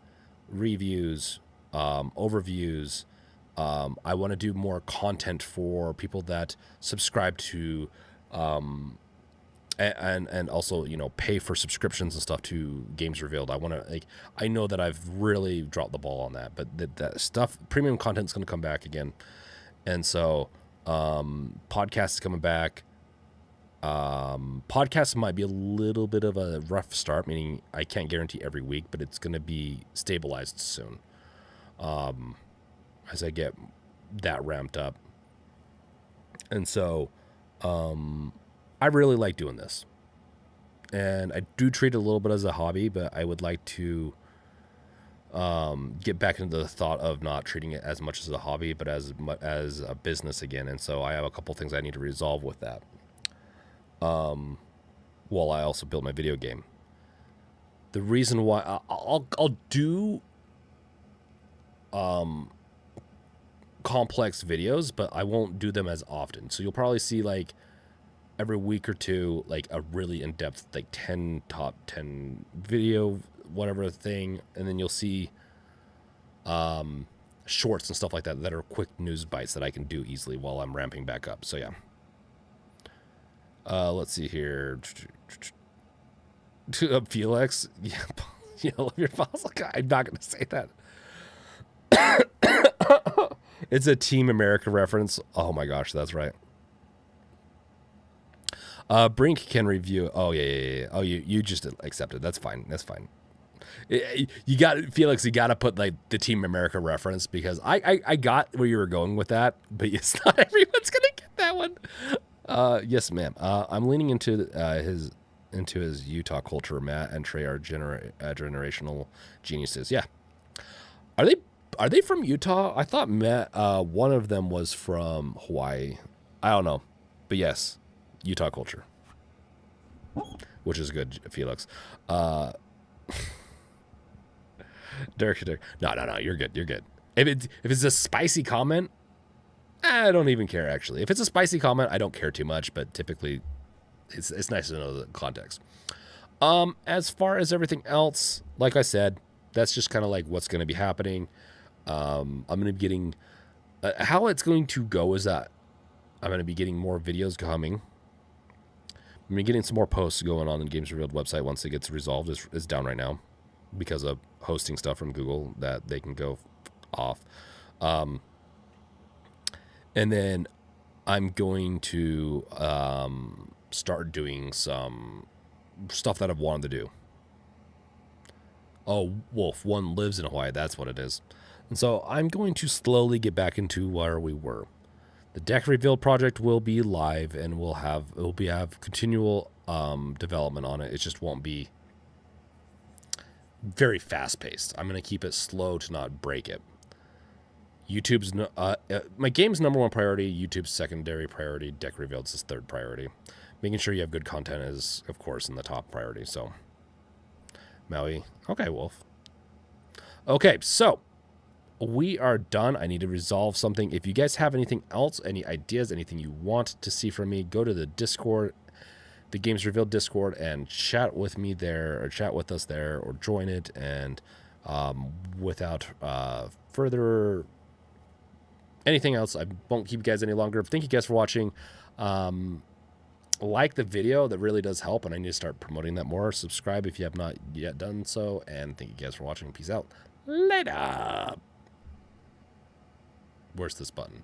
reviews, overviews, I want to do more content for people that subscribe to, and also, pay for subscriptions and stuff to Games Revealed. I know that I've really dropped the ball on that, but that stuff, premium content is going to come back again. And so, podcasts is coming back. Podcasts might be a little bit of a rough start, meaning I can't guarantee every week, but it's going to be stabilized soon. As I get that ramped up. And so, I really like doing this, and I do treat it a little bit as a hobby, but I would like to get back into the thought of not treating it as much as a hobby, but as a business again. And so I have a couple things I need to resolve with that, while I also build my video game. The reason why I'll do complex videos, but I won't do them as often. So you'll probably see like every week or two, like a really in-depth, like top 10 video, whatever thing. And then you'll see shorts and stuff like that are quick news bites that I can do easily while I'm ramping back up. So yeah. Let's see here. Felix, yeah, you love your fossil guy. I'm not going to say that. It's a Team America reference. Oh my gosh, that's right. Brink can review. Oh yeah. Oh, you just accepted. That's fine. That's fine. You got Felix. You got to put like the Team America reference because I got where you were going with that, but it's not everyone's gonna get that one. Yes, ma'am. I'm leaning into his Utah culture. Matt and Trey are generational geniuses. Yeah. Are they from Utah? I thought Matt. One of them was from Hawaii. I don't know, but yes, Utah culture, which is good, Felix. Derek. No. You're good. You're good. If it's a spicy comment, I don't even care actually. If it's a spicy comment, I don't care too much. But typically, it's nice to know the context. As far as everything else, like I said, that's just kind of like what's going to be happening. I'm going to be getting how it's going to go is that I'm going to be getting more videos coming. I'm going to be getting some more posts going on the Games Revealed website once it gets resolved. It's down right now because of hosting stuff from Google that they can go off. And then I'm going to start doing some stuff that I've wanted to do. Oh, Wolf, one lives in Hawaii. That's what it is. And so I'm going to slowly get back into where we were. The Deck Reveal project will be live and we'll have continual development on it. It just won't be very fast paced. I'm going to keep it slow to not break it. YouTube's my game's number one priority. YouTube's secondary priority. Deck Revealed's is third priority. Making sure you have good content is, of course, in the top priority. So, Maui. Okay, Wolf. Okay, so we are done. I need to resolve something. If you guys have anything else, any ideas, anything you want to see from me, go to the Discord, the Games Revealed Discord, and chat with me there, or chat with us there, or join it. And without further anything else, I won't keep you guys any longer. Thank you guys for watching. Like the video, that really does help, and I need to start promoting that more. Subscribe if you have not yet done so, and thank you guys for watching. Peace out. Later. Where's this button?